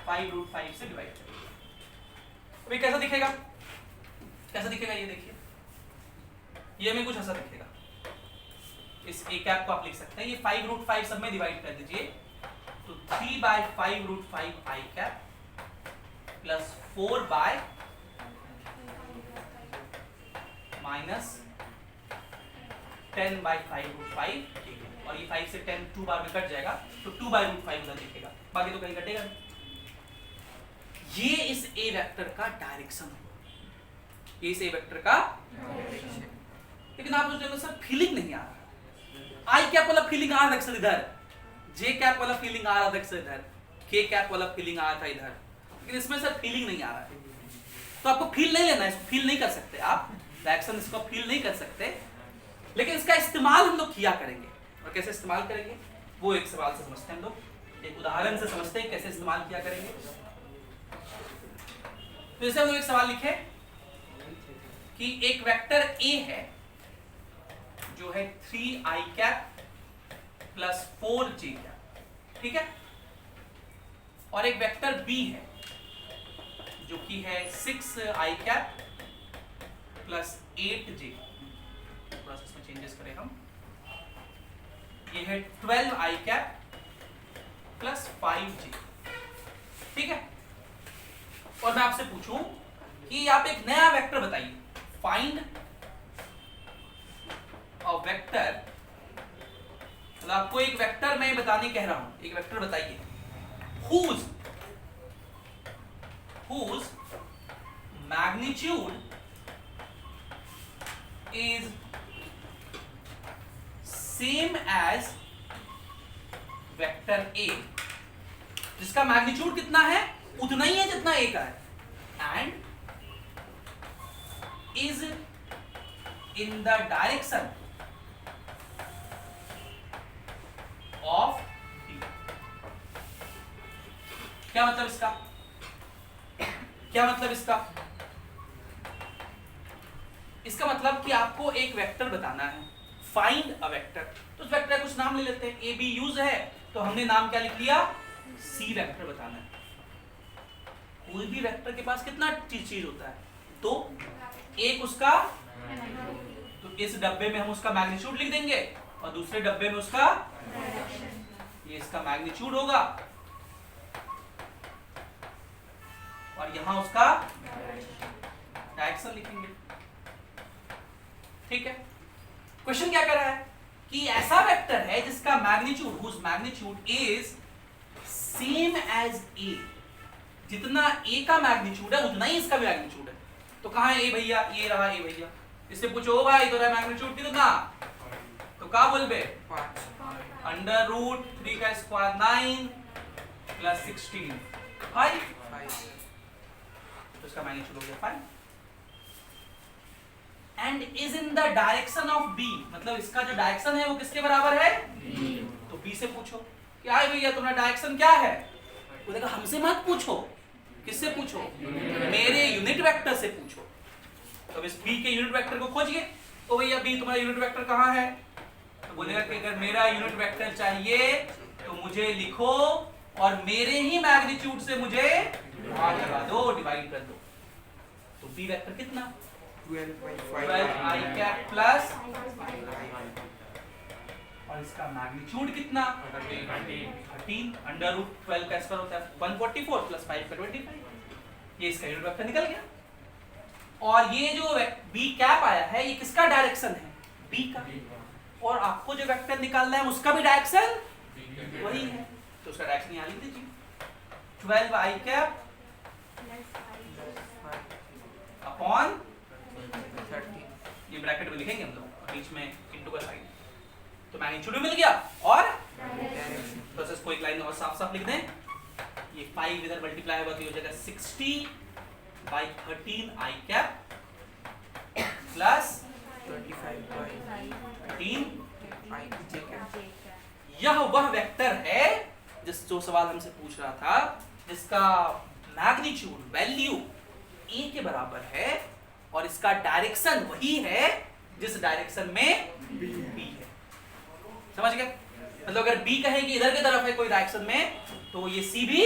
5 रूट 5 से डिवाइड करेंगे। अभी कैसा दिखेगा, कैसा दिखेगा ये देखिए, ये हमें कुछ ऐसा दिखेगा। इस ए कैप को आप लिख सकते हैं, ये 5 रूट 5 सब में डिवाइड कर दीजिए, तो 3 by 5 root 5 i cap plus 4 by minus 10 by 5 root 5, और ये 5 से 10 2 बार में कट जाएगा, तो 2 बाय रूट 5 उधर दिखेगा, बाकी तो कहीं कटेगा नहीं। ये इस ए वेक्टर का डायरेक्शन होगा, ये इस ए वेक्टर का डायरेक्शन। लेकिन आप सोचेंगे सर फीलिंग नहीं आ रहा, आई कैप वाला फीलिंग आ रहा था इधर, जे कैप वाला फीलिंग आ रहा था इधर, के कैप वाला फीलिंग आ रहा था इधर, लेकिन इसमें सर फीलिंग नहीं आ रहा है। तो आपको फील नहीं लेना है, इसको फील नहीं कर सकते आप, डायरेक्शन इसको फील नहीं कर सकते, लेकिन इसका इस्तेमाल हम लोग किया करेंगे। और कैसे इस्तेमाल करेंगे वो एक सवाल से समझते हैं हम लोग, एक उदाहरण से समझते हैं कैसे इस्तेमाल किया करेंगे। तो जैसे हम लोग एक सवाल लिखे कि एक वेक्टर ए है जो है 3 आई कैप प्लस 4 जे कैप, ठीक है, और एक वेक्टर बी है जो कि है 6 आई कैप प्लस 8 जे, थोड़ा सा इसमें चेंजेस करें हम, ये है 12 आई कैप प्लस 5 जे, ठीक है। और मैं आपसे पूछूं कि आप एक नया वेक्टर बताइए, फाइंड अ वेक्टर, मतलब आपको एक वेक्टर मैं बताने कह रहा हूं, एक वेक्टर बताइए whose magnitude is same as vector A, जिसका मैग्नीट्यूड कितना है, उतना ही है जितना A का है, and is in the direction of B. क्या मतलब इसका, क्या मतलब इसका? इसका मतलब कि आपको एक वेक्टर बताना है, फाइंड अ वेक्टर। तो उस वेक्टर का कुछ नाम ले लेते हैं, ए बी यूज है तो हमने नाम क्या लिख लिया, सी वेक्टर बताना है। कोई भी वेक्टर के पास कितना चीज होता है, तो एक उसका, तो इस डब्बे में हम उसका मैग्नीट्यूड लिख देंगे और दूसरे डब्बे में उसका, ये इसका मैग्नीट्यूड होगा और यहां उसका डायरेक्शन लिखेंगे। ठीक है, क्वेश्चन क्या कर रहा है कि ऐसा वेक्टर है जिसका magnitude, whose magnitude is same as A, जितना ए का मैग्नीट्यूड है उतना ही इसका भी मैग्नीट्यूड है। तो कहां है ए भैया, ये रहा ए भैया। इससे पूछो ओ भाई तेरा मैग्नीट्यूड कितना, तो क्या बोलबे, अंडर रूट 3 का स्क्वायर 9 प्लस 16 5, तो इसका मैग्नीट्यूड हो गया 5। And is in the direction of B, मतलब इसका जो डायरेक्शन है वो किसके बराबर है, B। तो बी से पूछो कि आई भैया तुम्हारा डायरेक्शन क्या है, वो देखो हमसे मत पूछो, किससे पूछो, मेरे यूनिट वेक्टर से पूछो। तो इस बी के यूनिट वेक्टर को खोजिए, तो भैया बी तुम्हारा यूनिट वेक्टर कहाँ है, तो बोलेगा कि अगर मेरा यूनिट वेक्टर चाहिए तो मुझे लिखो और मेरे ही मैग्नीट्यूड से मुझे भाग लगा दो, डिवाइड कर दो। तो बी वेक्टर कितना, 12 i कैप प्लस, और इसका मैग्नीट्यूड कितना, 13 अंडर रूट 12 का स्क्वायर होता है 144 प्लस 5 का 25। ये इसका यूनिट वेक्टर निकल गया। और ये जो b कैप आया है ये किसका डायरेक्शन है, b का, और आपको जो वेक्टर निकालना है उसका भी डायरेक्शन वही है, तो उसका डायरेक्शन यहां लिख दीजिए 12 i कैप अपॉन 30, ये ब्रैकेट में लिखेंगे हम लोग, बीच में इनटू का साइन, तो मैग्नीट्यूड मिल गया और प्रोसेस को एक लाइन और साफ साफ लिख दें, ये 5 इधर मल्टीप्लाई होगा तो ये हो जाएगा 60 by 13 i cap plus 25 by 13 i j cap. यह वह वेक्टर है जिस जो सवाल हमसे पूछ रहा था, जिसका मैग्नीट्यूड वैल्यू a के बराबर है और इसका डायरेक्शन वही है जिस डायरेक्शन में b है। समझ गए? मतलब अगर b कहे कि इधर की तरफ है कोई डायरेक्शन में, तो ये c भी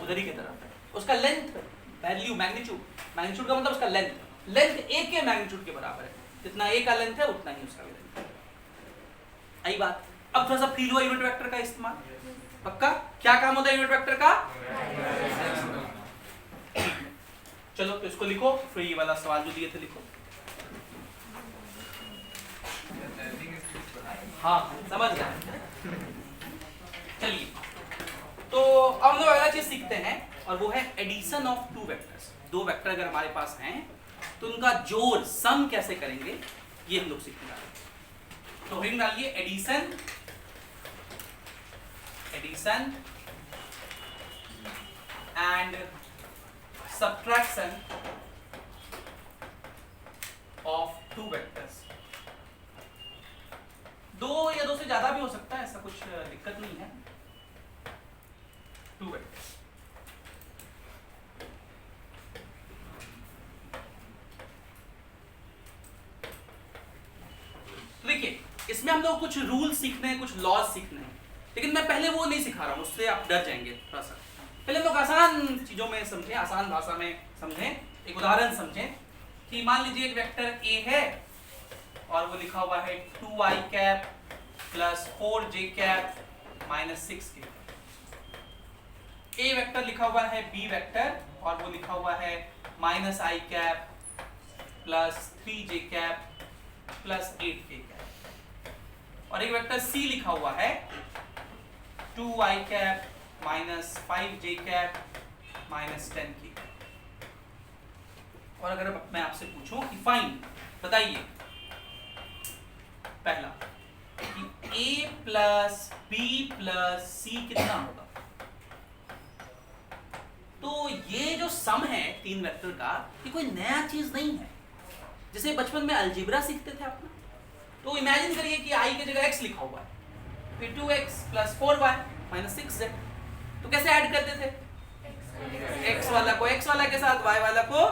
उधर ही की तरफ है। उसका लेंथ वैल्यू मैग्नीट्यूड, मैग्नीट्यूड का मतलब उसका लेंथ, लेंथ a के मैग्नीट्यूड के बराबर है, जितना a का लेंथ है उतना ही उसका भी लेंथ है। आई बात? अब थोड़ा सा फील हुआ यूनिट वेक्टर का इस्तेमाल, पक्का? क्या काम होता है यूनिट वेक्टर का? चलो तो इसको लिखो, फिर ये वाला सवाल जो दिए थे लिखो। हाँ समझ गए। चलिए तो अब हम लोग अगला चीज सीखते हैं और वो है एडिशन ऑफ टू वेक्टर्स। दो वेक्टर अगर हमारे पास हैं तो उनका जोड़ सम कैसे करेंगे ये हम लोग सीखने वाले हैं। तो हेडिंग डालिए addition, addition and subtraction of two vectors। दो या दो से ज्यादा भी हो सकता है, ऐसा कुछ दिक्कत नहीं है। टू वेक्टर्स, देखिए इसमें हम लोग कुछ रूल सीखने हैं, कुछ लॉज सीखने हैं, लेकिन मैं पहले वो नहीं सिखा रहा हूं, उससे आप डर जाएंगे थोड़ा सा। पहले लोग आसान चीजों में समझें, आसान भाषा में समझें। एक उदाहरण समझें कि मान लीजिए एक वेक्टर a है और वो लिखा हुआ है 2i cap plus 4j cap minus 6k। a vector लिखा हुआ है b वेक्टर और वो लिखा हुआ है minus i cap plus 3j cap plus 8k cap. और एक वेक्टर c लिखा हुआ है 2i cap minus 5j cap minus 10k। और अगर मैं आपसे पूछूं कि फाइंड, बताइए पहला कि a plus b plus c कितना होगा, तो ये जो सम है तीन वेक्टर का, ये कोई नया चीज नहीं है। जैसे बचपन में अलजेब्रा सीखते थे आप, तो इमेजिन करिए कि i की जगह x लिखा हुआ है, फिर 2x + 4y - 6z, तो कैसे ऐड करते थे? x वाला को x वाला के साथ, y वाला को,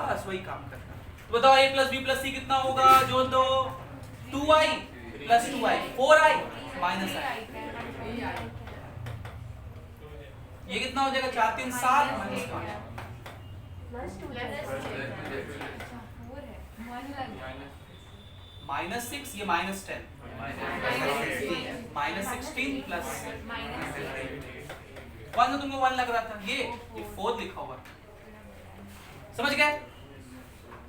बस वही काम करता है। तो बताओ a + b + c कितना होगा? जो दो 2i + 2i 4i - i, ये कितना हो जाएगा? 4 3 7 - 5 -6, ये -10 -16 प्लस 1 तो तुमको 1 लग रहा था, ये 4 लिखा हुआ, समझ गए?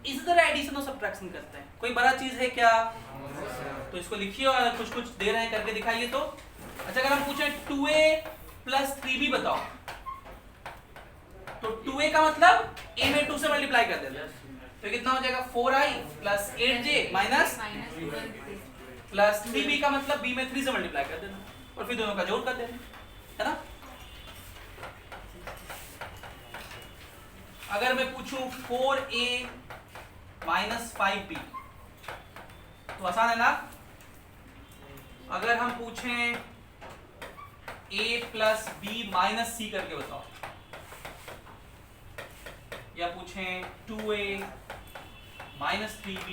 इसी तरह एडिशन और सब्ट्रैक्शन करते हैं। कोई बड़ा चीज है क्या? तो इसको लिखिए और कुछ कुछ दे रहे हैं करके दिखाइए। तो अच्छा, अगर हम पूछें 2a + 3b बताओ, तो 2a का मतलब a में 2 से मल्टीप्लाई कर देना, तो कितना हो जाएगा? 4i + 8j प्लस 3b का मतलब b में 3 से मल्टीप्लाई कर देना और फिर दोनों का जोड़ कर देना, है ना? अगर मैं पूछूं 4a - 5b, तो आसान है ना? अगर हम पूछें a + b - c करके बताओ, या पूछें 2a - 3b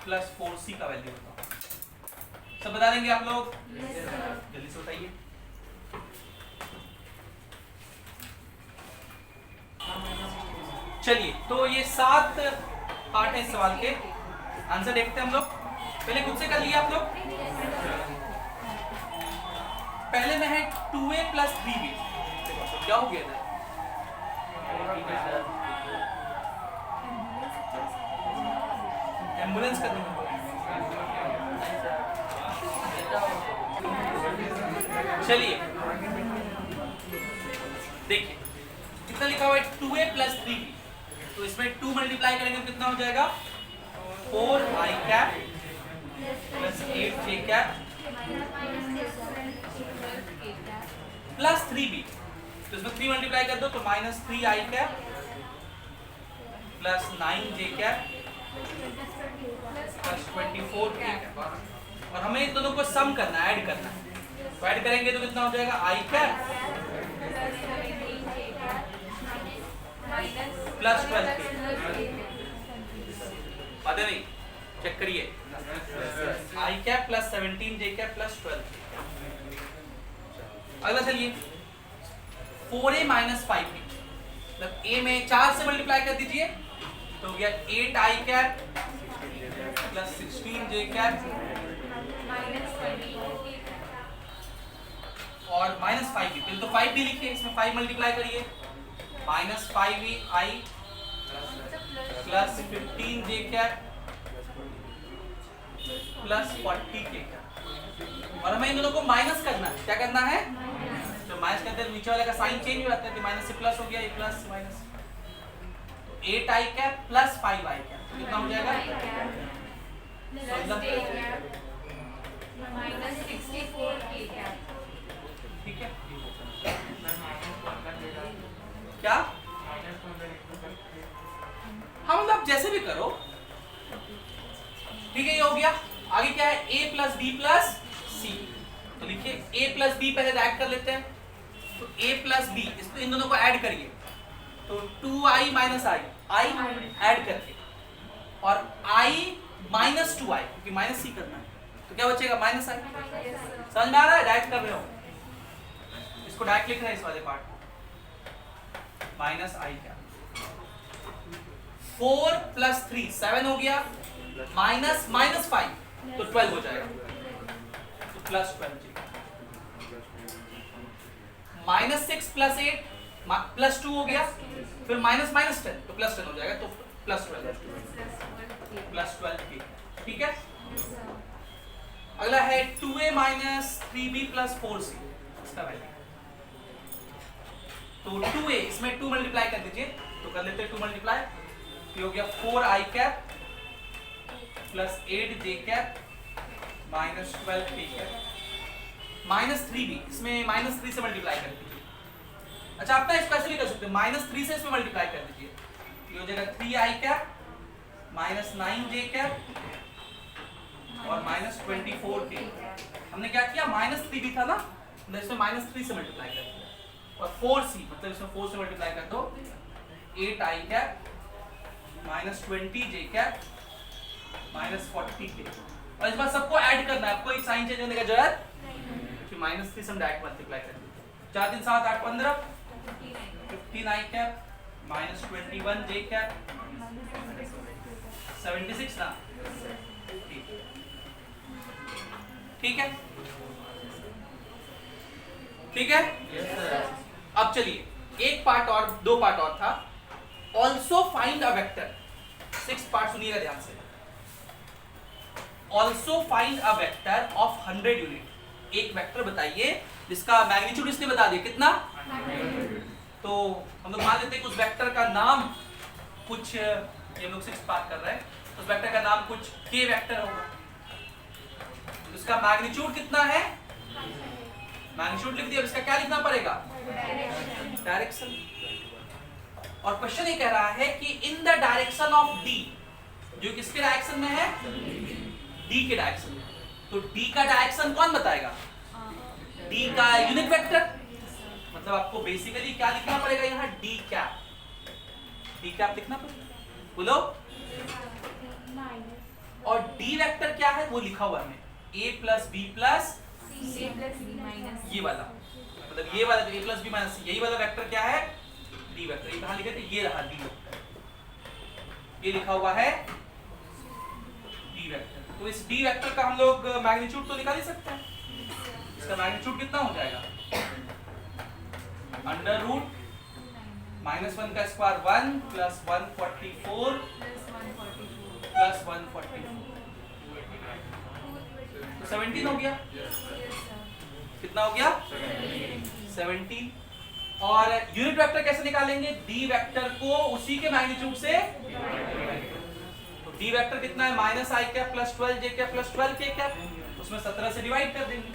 + 4c का वैल्यू बताओ, सब बता देंगे आप लोग? जल्दी से बताइए। चलिए, तो ये 7 पार्ट है इस सवाल के। आंसर देखते हैं हम लोग। पहले खुद से कर लिए आप लोग। पहले में है 2a + 3b, देखो क्या हो गया था? एम्बुलेंस करनी है। चलिए देखिए कितना लिखा हुआ है? 2a + 3b, तो इसमें 2 मल्टीप्लाई करेंगे तो कितना हो जाएगा? 4i cap + 8j cap + 3b, तो इसमें 3 मल्टीप्लाई कर दो तो -3i cap + 9j cap + 24k cap, और हमें इन दोनों को सम करना है, ऐड करना है। तो ऐड करेंगे तो कितना हो जाएगा? i cap + 12k। नहीं, चेक करिए, i cap + 17j cap + 12k। अगला चलिए 4a - 5b, मतलब a में 4 से मल्टीप्लाई कर दीजिए तो हो गया 8i कैप + 16j कैप और -5b, तो 5b लिखिए, इसमें 5 मल्टीप्लाई करिए, -5i + 15j cap + 40k cap, और हमें इन दोनों को माइनस करना है। क्या करना है? तो माइनस करते हैं नीचे वाले का साइन चेंज हो जाता है, तो माइनस से प्लस हो गया, ये प्लस माइनस, तो 8i कैप + 5i कैप, तो कितना हो जाएगा? ठीक है, क्या? हाँ, मतलब जैसे भी करो, ठीक है, ये हो गया। आगे क्या है? a + b + c, तो लिखिए a + b पहले ऐड कर लेते हैं, तो a + b, इसको इन दोनों को ऐड करिए, तो 2i - i ऐड करके, और i - 2i, क्योंकि -c करना है, तो क्या बचेगा? -i। समझ में आ रहा है? डायरेक्ट कर रहे हो, इसको डायरेक्ट लिखना है इस वाले पार्ट को, -i क्या? 4 + 3 7 हो गया, -5 तो 12 हो जाएगा, तो +12 -6 + 8 +2 हो गया, फिर -10 तो +10 हो जाएगा, तो +12 +12k। ठीक है, अगला है 2a - 3b + 4c, इसका वैल्यू, तो 2a, इसमें 2 मल्टीप्लाई कर दीजिए, तो कर लेते हैं 2 मल्टीप्लाई, ये हो गया 4i cap + 8j cap - 12k cap, -3b, इसमें -3 से मल्टीप्लाई कर दीजिए। अच्छा, आप ना स्पेशली कर सकते हो, -3 से इसमें मल्टीप्लाई कर दीजिए, ये हो जाएगा 3i कैप -9 j कैप और -24 k। हमने क्या किया, -3 भी था ना, तो इसमें -3 से मल्टीप्लाई कर दिया, और 4c मतलब इसमें 4 से मल्टीप्लाई कर दो, 8 i cap -20 j cap -40 k। और इस बार सबको ऐड करना है, आपको एक साइन चेंज करने का जरूरत कि -3 से हम डायरेक्ट मल्टीप्लाई कर देते। 4 3 7 8 15 15 i कैप -21 j कैप 76 ना, ठीक है, ठीक है। अब चलिए एक पार्ट और, दो पार्ट और था, also find a vector. 6 part सुनिएगा ध्यान से। Also find a vector of 100 unit. एक वेक्टर बताइए जिसका मैग्नीट्यूड इसने बता दिया कितना 100। तो हम लोग मान लेते हैं कि उस वेक्टर का नाम कुछ, ये हम लोग 6 पार्ट कर रहे हैं, उस वेक्टर का नाम कुछ k वेक्टर होगा। इसका मैग्नीट्यूड कितना है, मैग्नीट्यूड लिख दिया, इसका क्या लिखना पड़ेगा, डायरेक्शन। और क्वेश्चन ये कह रहा है कि इन द डायरेक्शन ऑफ d, जो किसके डायरेक्शन में है, d के डायरेक्शन में। तो d का डायरेक्शन कौन बताएगा, d का यूनिट वेक्टर। मतलब आपको बेसिकली क्या लिखना पड़ेगा यहाँ, d कैप लिखना पड़ेगा, बोलो। और d वेक्टर क्या है वो लिखा हुआ है a प्लस b प्लस ये वाला, मतलब ये वाला जो a प्लस बी माइनस, यही वाला वेक्टर क्या है, d वेक्टर। ये कहाँ लिखे थे, ये रहा d वेक्टर, ये लिखा हुआ है d वेक्टर। तो इस d वेक्टर का हम लोग मैग्नीट्यूड तो निकाल ही सकते हैं। इसका मैग्नीट्यूड कितना हो जाएगा, अंडर रूट -1 का स्क्वायर 1 प्लस 144 प्लस 144, तो 17 हो गया। कितना हो गया, 17। और यूनिट वेक्टर कैसे निकालेंगे, d वेक्टर को उसी के मैग्नीट्यूड से, तो d वेक्टर कितना है, -i cap plus 12 j cap plus 12 k cap, उसमें 17 से डिवाइड कर देंगे,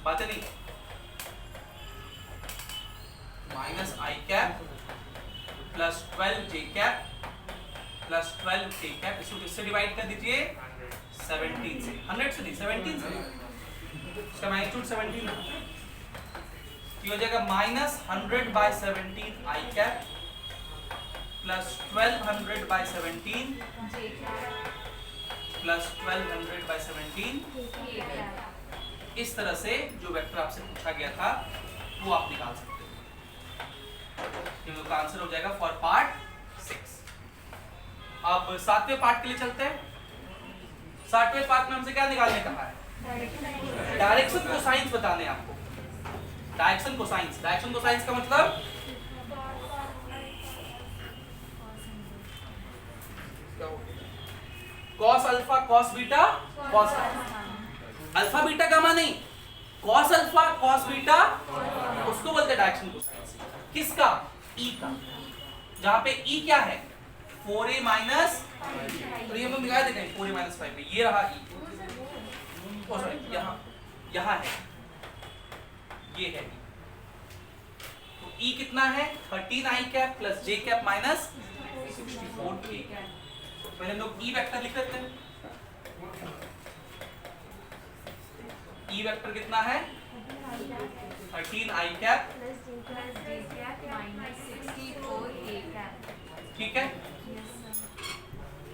बात है नहीं। -i cap plus 12 j cap plus 12 k cap, इसको किससे डिवाइड कर दीजिए, 17 से, 100 से नहीं 17 से। इसका मैग्नीट्यूड 17 है, ये हो जाएगा -100/17 i कैप प्लस 1200/17 प्लस 1200/17। इस तरह से जो वेक्टर आपसे पूछा गया था वो आप निकाल सकते हो। ये का आंसर हो जाएगा फॉर पार्ट 6। अब 7वें पार्ट के लिए चलते हैं। 7वें पार्ट में हमसे क्या निकालने कहा है, डायरेक्शन कोसाइंस बताने आपको। डायरेक्शन कोसाइंस, डायरेक्शन कोसाइंस का मतलब cos alpha cos beta cos alpha beta gamma नहीं, कॉस अल्फा कॉस बीटा, उसको बोलते हैं डायरेक्शन कोसाइंस। किसका, ई का, जहां पे ई क्या है 4a माइनस, तो ये हम लोग दिखा देते हैं 4a माइनस 5, ये रहा ई, ओ सॉरी यहाँ है, ये है ई। तो ई कितना है 13i cap plus j cap minus 64k cap. पहले हम लोग ई वेक्टर लिख लेते हैं। ई वेक्टर कितना है 13i कैप, ठीक है।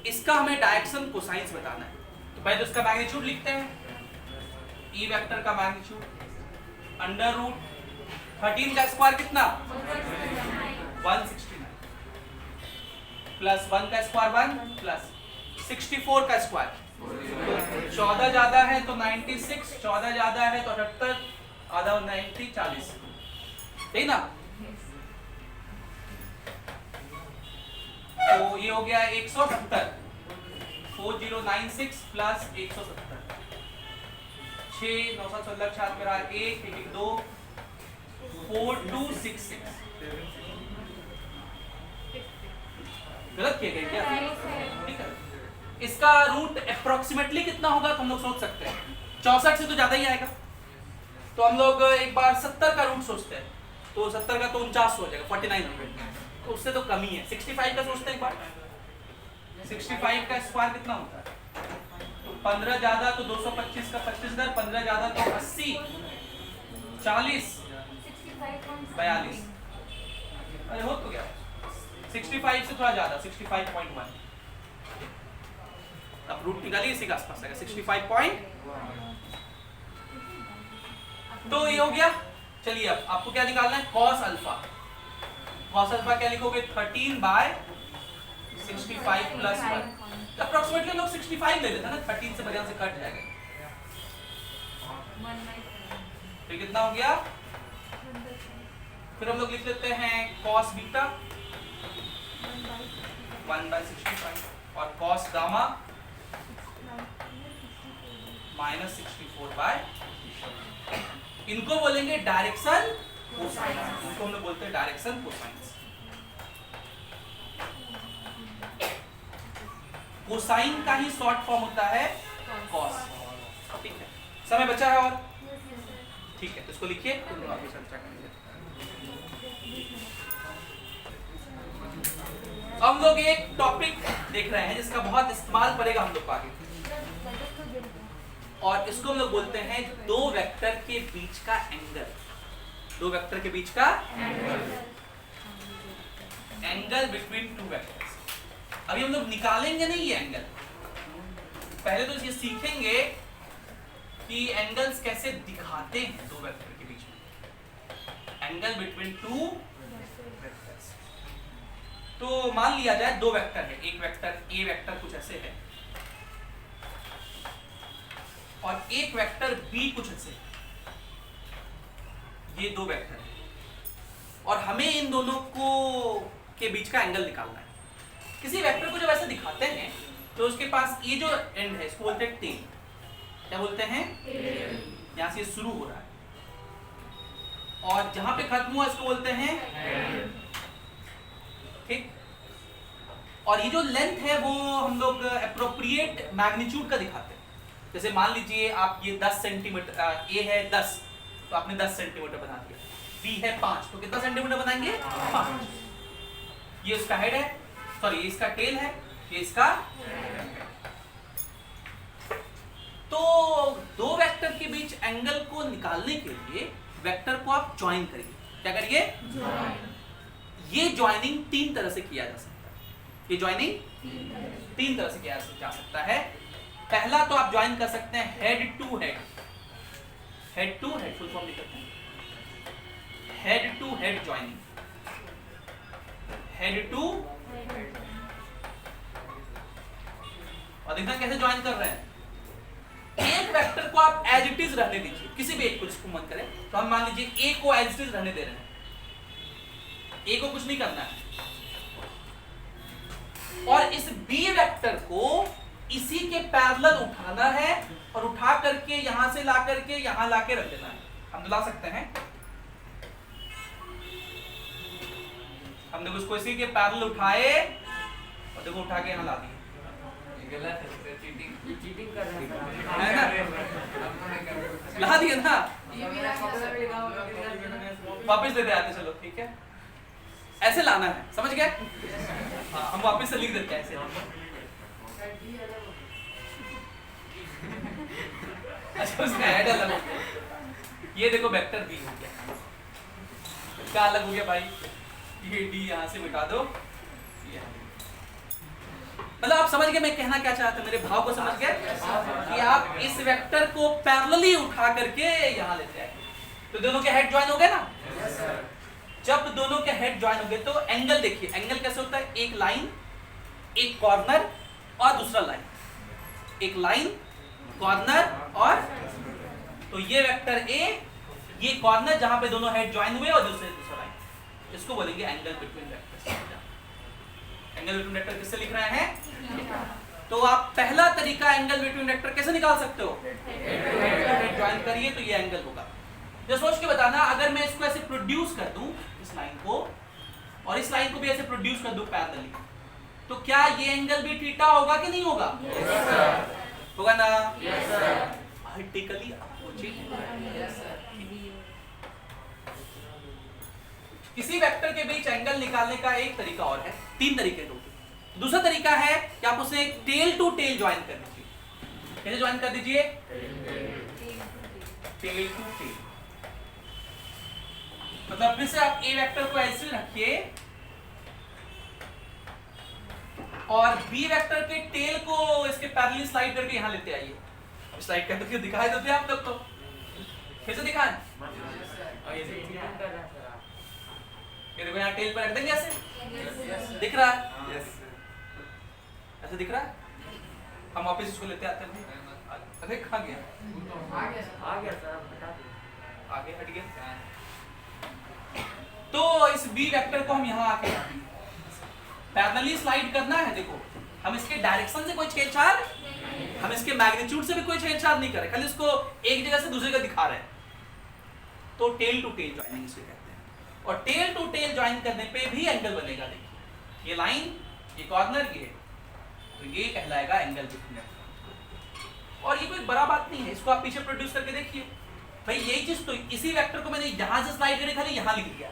इसका हमें डायरेक्शन कोसाइंस बताना है, तो पहले तो इसका मैग्नीट्यूड लिखते हैं। ई वेक्टर का मैग्नीट्यूड अंडर रूट 13 का स्क्वायर कितना 169 प्लस 1 का स्क्वायर 1 प्लस 64 का स्क्वायर, 14 ज्यादा है तो 96, 14 ज्यादा है तो 78, आधा 90 40, ठीक ना। तो ये हो गया 170, 4096 प्लस 170, 6 9 7 16 7 मेरा 1 1 1 2 4266। गलत किया गया क्या, ठीक है। इसका रूट अप्रोक्सीमेटली कितना होगा तो हम लोग सोच सकते हैं, 64 से तो ज्यादा ही आएगा, तो हम लोग एक बार 70 का रूट सोचते हैं, तो 70 का तो 49 हो जाएगा 4900, तो उससे तो कम ही है। 65 का सोचते हैं एक बार, 65 का स्क्वायर कितना होता है? तो 15 ज्यादा तो 225 का 25 इधर, 15 ज्यादा तो 80, 40, 42। अरे हो तो गया 65 से थोड़ा ज्यादा 65.1। अब रूट निकालिए इसी के आसपास आएगा 65 तो ये हो गया। चलिए अब आपको क्या निकालना है? Cos alpha. कॉस अल्फा क्या लिखोगे? 13/65 प्लस 1। तो अप्रोक्सीमेटली लोग 65 ले लेते हैं ना, 13 से बढ़िया से कट जाएगा। फिर कितना हो गया? फिर हम लोग लिख लेते हैं कॉस बीटा 1/65 और कॉस गामा -64/। इनको बोलेंगे डायरेक्शन कोसाइंस, इनको हम लोग बोलते हैं डायरेक्शन कोसाइंस। कोसाइन का ही शॉर्ट फॉर्म होता है कॉस। ठीक है, समय बचा है और ठीक है, तो इसको लिखिए, आगे चर्चा करेंगे। हम लोग एक टॉपिक देख रहे हैं जिसका बहुत इस्तेमाल पड़ेगा हम लोग को आगे, और इसको हम लोग बोलते हैं दो वेक्टर के बीच का एंगल। दो वेक्टर के बीच का एंगल बिटवीन टू वेक्टर्स। अभी हम लोग निकालेंगे नहीं ये एंगल, पहले तो ये सीखेंगे कि एंगल्स कैसे दिखाते हैं दो वेक्टर के बीच में, एंगल बिटवीन टू वेक्टर्स। तो मान लिया जाए दो वेक्टर है, एक वेक्टर ए वेक्टर कुछ ऐसे है और एक वेक्टर बी कुछ ऐसे। ये दो वेक्टर है और हमें इन दोनों को के बीच का एंगल निकालना है। किसी वेक्टर को जब ऐसे दिखाते हैं तो उसके पास ये जो एंड है इसको बोलते हैं टेल। क्या बोलते हैं? यहां से शुरू हो रहा है और जहां पे खत्म हुआ इसको बोलते हैं ठीक। और ये जो लेंथ है वो हम लोग एप्रोप्रिएट मैग्नीट्यूड का दिखाते हैं। जैसे मान लीजिए आप ये 10 सेंटीमीटर, ए है 10 तो आपने 10 सेंटीमीटर बना दिया, बी है 5 तो कितना सेंटीमीटर बनाएंगे? 5। ये इसका हेड है, सॉरी ये इसका टेल है, ये इसका। तो दो वेक्टर के बीच एंगल को निकालने के लिए वेक्टर को आप ज्वाइन करिए। क्या करिए? ये ज्वाइनिंग तीन तरह से किया जा सकता है। ये ज्वाइनिंग तीन तरह से किया जा सकता है। पहला तो आप ज्वाइन कर सकते हैं head to head. Head to head full form लिखते हैं, head to head joining. Head to, और देखना कैसे ज्वाइन कर रहे हैं। एक वेक्टर को आप एज इट इज रहने दीजिए, किसी भी एक को जिसको मन करे। तो हम मान लीजिए ए को एज इट इज रहने दे रहे हैं, ए को कुछ नहीं करना है, और इस बी वेक्टर को इसी के पैरेलल उठाना है और उठा करके यहां से ला करके यहां लाके रख देना है। हम ला सकते हैं, हम देखो इसको इसी के पैरेलल उठाए और देखो उठा के यहां ला दिए। गलत है, चीटिंग कर रहे है ना? ला दिए ना, वापस दे दे आते चलो ठीक है। ऐसे लाना है, समझ गए? हाँ, हम वापस से लिख देते हैं ऐसे। अच्छा उसका हेड अलग हो गया। ये देखो वेक्टर बी हो गया। क्या अलग हो गया भाई? ये डी यहां से मिटा दो। मतलब आप समझ गए मैं कहना क्या चाहता हूं, मेरे भाव को समझ गए कि आप इस वेक्टर को पैरेलली उठा करके यहां लेते हैं तो दोनों के हेड ज्वाइन हो गए ना। जब दोनों के हेड ज्वाइन हो गए तो एंगल देखिए, एंगल कैसे होता है? एक लाइन, एक कॉर्नर और दूसरा लाइन, एक लाइन, कॉर्नर और, तो ये वेक्टर ए, ये कॉर्नर जहां पे दोनों हेड ज्वाइन हुए और दूसरा लाइन, इसको बोलेंगे angle between vectors. Angle between vector किससे लिख रहे हैं? तो आप पहला तरीका एंगल बिटवीन वेक्टर कैसे निकाल सकते हो? हेड ज्वाइन करिए तो ये एंगल होगा। जो सोच के बताना, अगर मैं इसको ऐसे प्रोड्यूस कर दूं, इस लाइन को और इस लाइन को भी ऐसे प्रोड्यूस कर दूं पैरेलली, तो क्या ये एंगल भी थीटा होगा कि नहीं होगा? होगा ना? Vertically opposite. किसी वेक्टर के बीच एंगल निकालने का एक तरीका और है, तीन तरीके टोटल। दूसरा तरीका है कि आप उसे टेल टू टेल ज्वाइन कर दीजिए। कैसे ज्वाइन कर दीजिए? Tail to tail. मतलब फिर से आप ए वेक्टर को ऐसे रखिए और बी वेक्टर के टेल को इसके पैरेलल स्लाइड करके यहां लेते आइए। स्लाइड करके दिखाई देते आप लोग, तो कैसे दिखाएं? ये देखो यहाँ टेल पर रख देंगे ऐसे, दिख रहा है? ऐसे दिख रहा है? हम वापस इसको लेते आते हैं। अरे कहाँ गया? आ गया सर, बता दो। आगे हट गया। तो इस बी वेक्टर को हम यहाँ आके पैरेलली स्लाइड करना है। देखो हम इसके डायरेक्शन से कोई छेड़छाड़, हम इसके मैग्नीट्यूड से भी कोई छेड़छाड़ नहीं कर रहे, खाली इसको एक जगह से दूसरी जगह दिखा रहे हैं। तो टेल टू टेल ज्वाइनिंग इसे कहते हैं। और टेल टू टेल ज्वाइन करने पे भी एंगल बनेगा। देखिए ये लाइन, ये कॉर्नर, ये तो ये कहलाएगा एंगल बिटवीन वेक्टर। और ये कोई बड़ा बात नहीं है, इसको आप पीछे प्रोड्यूस करके देखिए। भाई यही चीज तो, इसी वेक्टर को मैंने यहां से स्लाइड करके खाली यहां लिख दिया,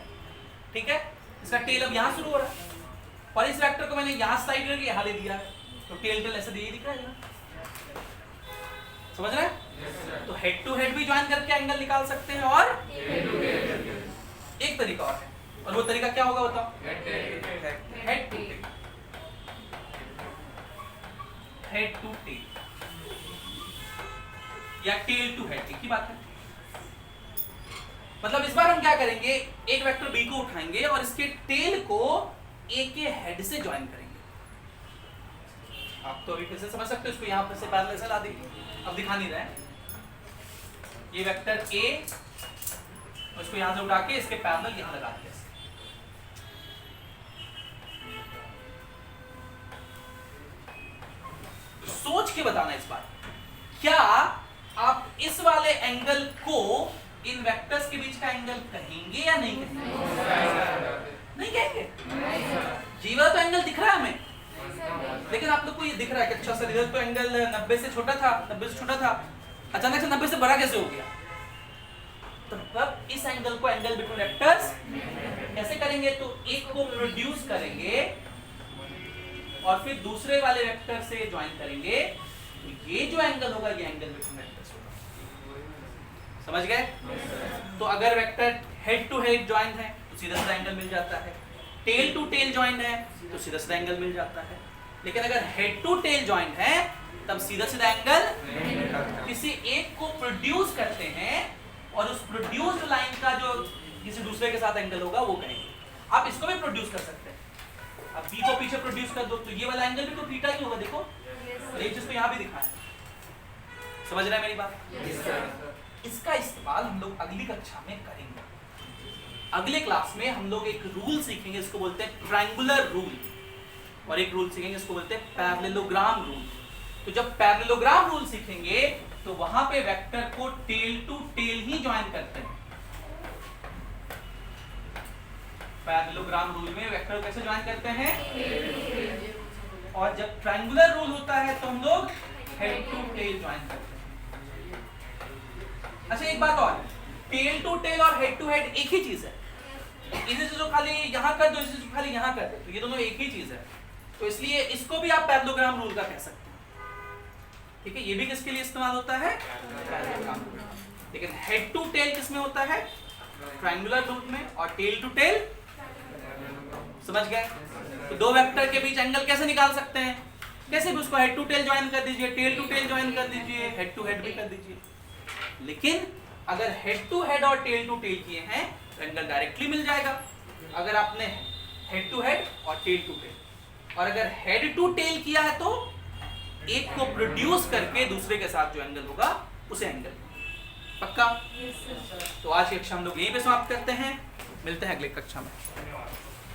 ठीक है? इसका टेल अब यहां शुरू हो रहा है और इस वेक्टर को मैंने यहां स्लाइड करके यहां ले दिया है, तो टेल टेल ऐसे दिख रहा है। समझ रहे हैं? तो हेड टू हेड भी ज्वाइन करके एंगल निकाल सकते हैं। और एक तरीका और है, और वो तरीका क्या होगा बताओ? Head to tail. Head to tail या टेल टू हेड, एक ही बात है। मतलब इस बार हम क्या करेंगे, एक वेक्टर बी को उठाएंगे और इसके टेल को ए के हेड से ज्वाइन करेंगे। आप तो अभी फिर से समझ सकते हो, इसको यहां पर से पैरेलल से ला दीजिए। अब दिखा नहीं रहे हैं, ये वेक्टर ए, उसको यहां से उठा के इसके पैरेलल यहां लगा दिया। सोच के बताना इस बार, क्या आप इस वाले एंगल को इन वेक्टर्स के बीच का एंगल कहेंगे या नहीं कहेंगे? नहीं कहेंगे। ये वाला तो एंगल दिख रहा है हमें, लेकिन आप लोग को ये दिख रहा है कि अच्छा सर इधर तो एंगल 90 से छोटा था, 90 से छोटा था, अचानक से 90 से बड़ा कैसे हो गया? तो अब इस एंगल को एंगल बिटवीन वेक्टर्स कैसे करेंगे? तो एक को प्रोड्यूस करेंगे और फिर दूसरे वाले वेक्टर से ज्वाइन करेंगे, तो ये जो एंगल होगा ये एंगल बिटवीन वेक्टर्स होगा। समझ गए? तो अगर vector head to head join है तो सीधा सीधा एंगल मिल जाता है, टेल टू टेल ज्वाइन है तो सीधा सीधा एंगल मिल जाता है। लेकिन अगर हेड टू टेल ज्वाइन है तब सीधा सीधा एंगल किसी एक को प्रोड्यूस करते हैं और उस प्रोड्यूस्ड लाइन का जो किसी दूसरे के साथ एंगल होगा वो कहेंगे। आप इसको भी प्रोड्यूस कर सकते हैं। अब बी को पीछे प्रोड्यूस कर दो तो ये वाला एंगल भी तो थीटा ही होगा। देखो एक चीज को यहाँ भी दिखाएं। समझ रहे हैं मेरी बात? इसका इस्तेमाल हम लोग अगली कक्षा में करेंगे। अगले क्लास में हम लोग एक रूल सीखेंगे, इसको बोलते हैं ट्रायंगुलर रूल, और एक रूल सीखेंगे इसको बोलते हैं पैरेललोग्राम रूल। तो जब पैरेललोग्राम रूल सीखेंगे तो वहां पे वेक्टर को टेल टू टेल ही ज्वाइन करते हैं। पैरेललोग्राम रूल में वेक्टर कैसे ज्वाइन करते हैं? और जब ट्रायंगुलर रूल होता है तो हम लोग हेड टू टेल ज्वाइन करते हैं। अच्छा एक बात और, टेल टू टेल और हेड टू हेड एक ही चीज है। इसे जो खाली यहाँ कर दो, इसे खाली यहाँ कर दो, तो ये दोनों एक ही चीज है। तो इसलिए इसको भी आप पैरेललोग्राम रूल का कह सकते हैं। ठीक है, ये भी किसके लिए इस्तेमाल होता है? Parallelogram rule. लेकिन हेड टू टेल किसमें होता है? ट्रायंगुलर रूल में। और टेल टू टेल, समझ गए? तो दो वेक्टर के बीच एंगल कैसे निकाल सकते हैं? कैसे भी उसको हेड टू टेल ज्वाइन कर दीजिए, टेल टू टेल ज्वाइन कर दीजिए, हेड टू हेड भी कर दीजिए। लेकिन अगर हेड टू हेड और टेल टू टेल किए हैं तो एंगल डायरेक्टली मिल जाएगा। अगर आपने हेड टू हेड और टेल टू टेल, और अगर हेड टू टेल किया है तो एक को प्रोड्यूस करके दूसरे के साथ जो एंगल होगा उसे एंगल। पक्का? तो आज की कक्षा हम लोग यहीं पे समाप्त करते हैं। मिलते हैं अगले कक्षा में।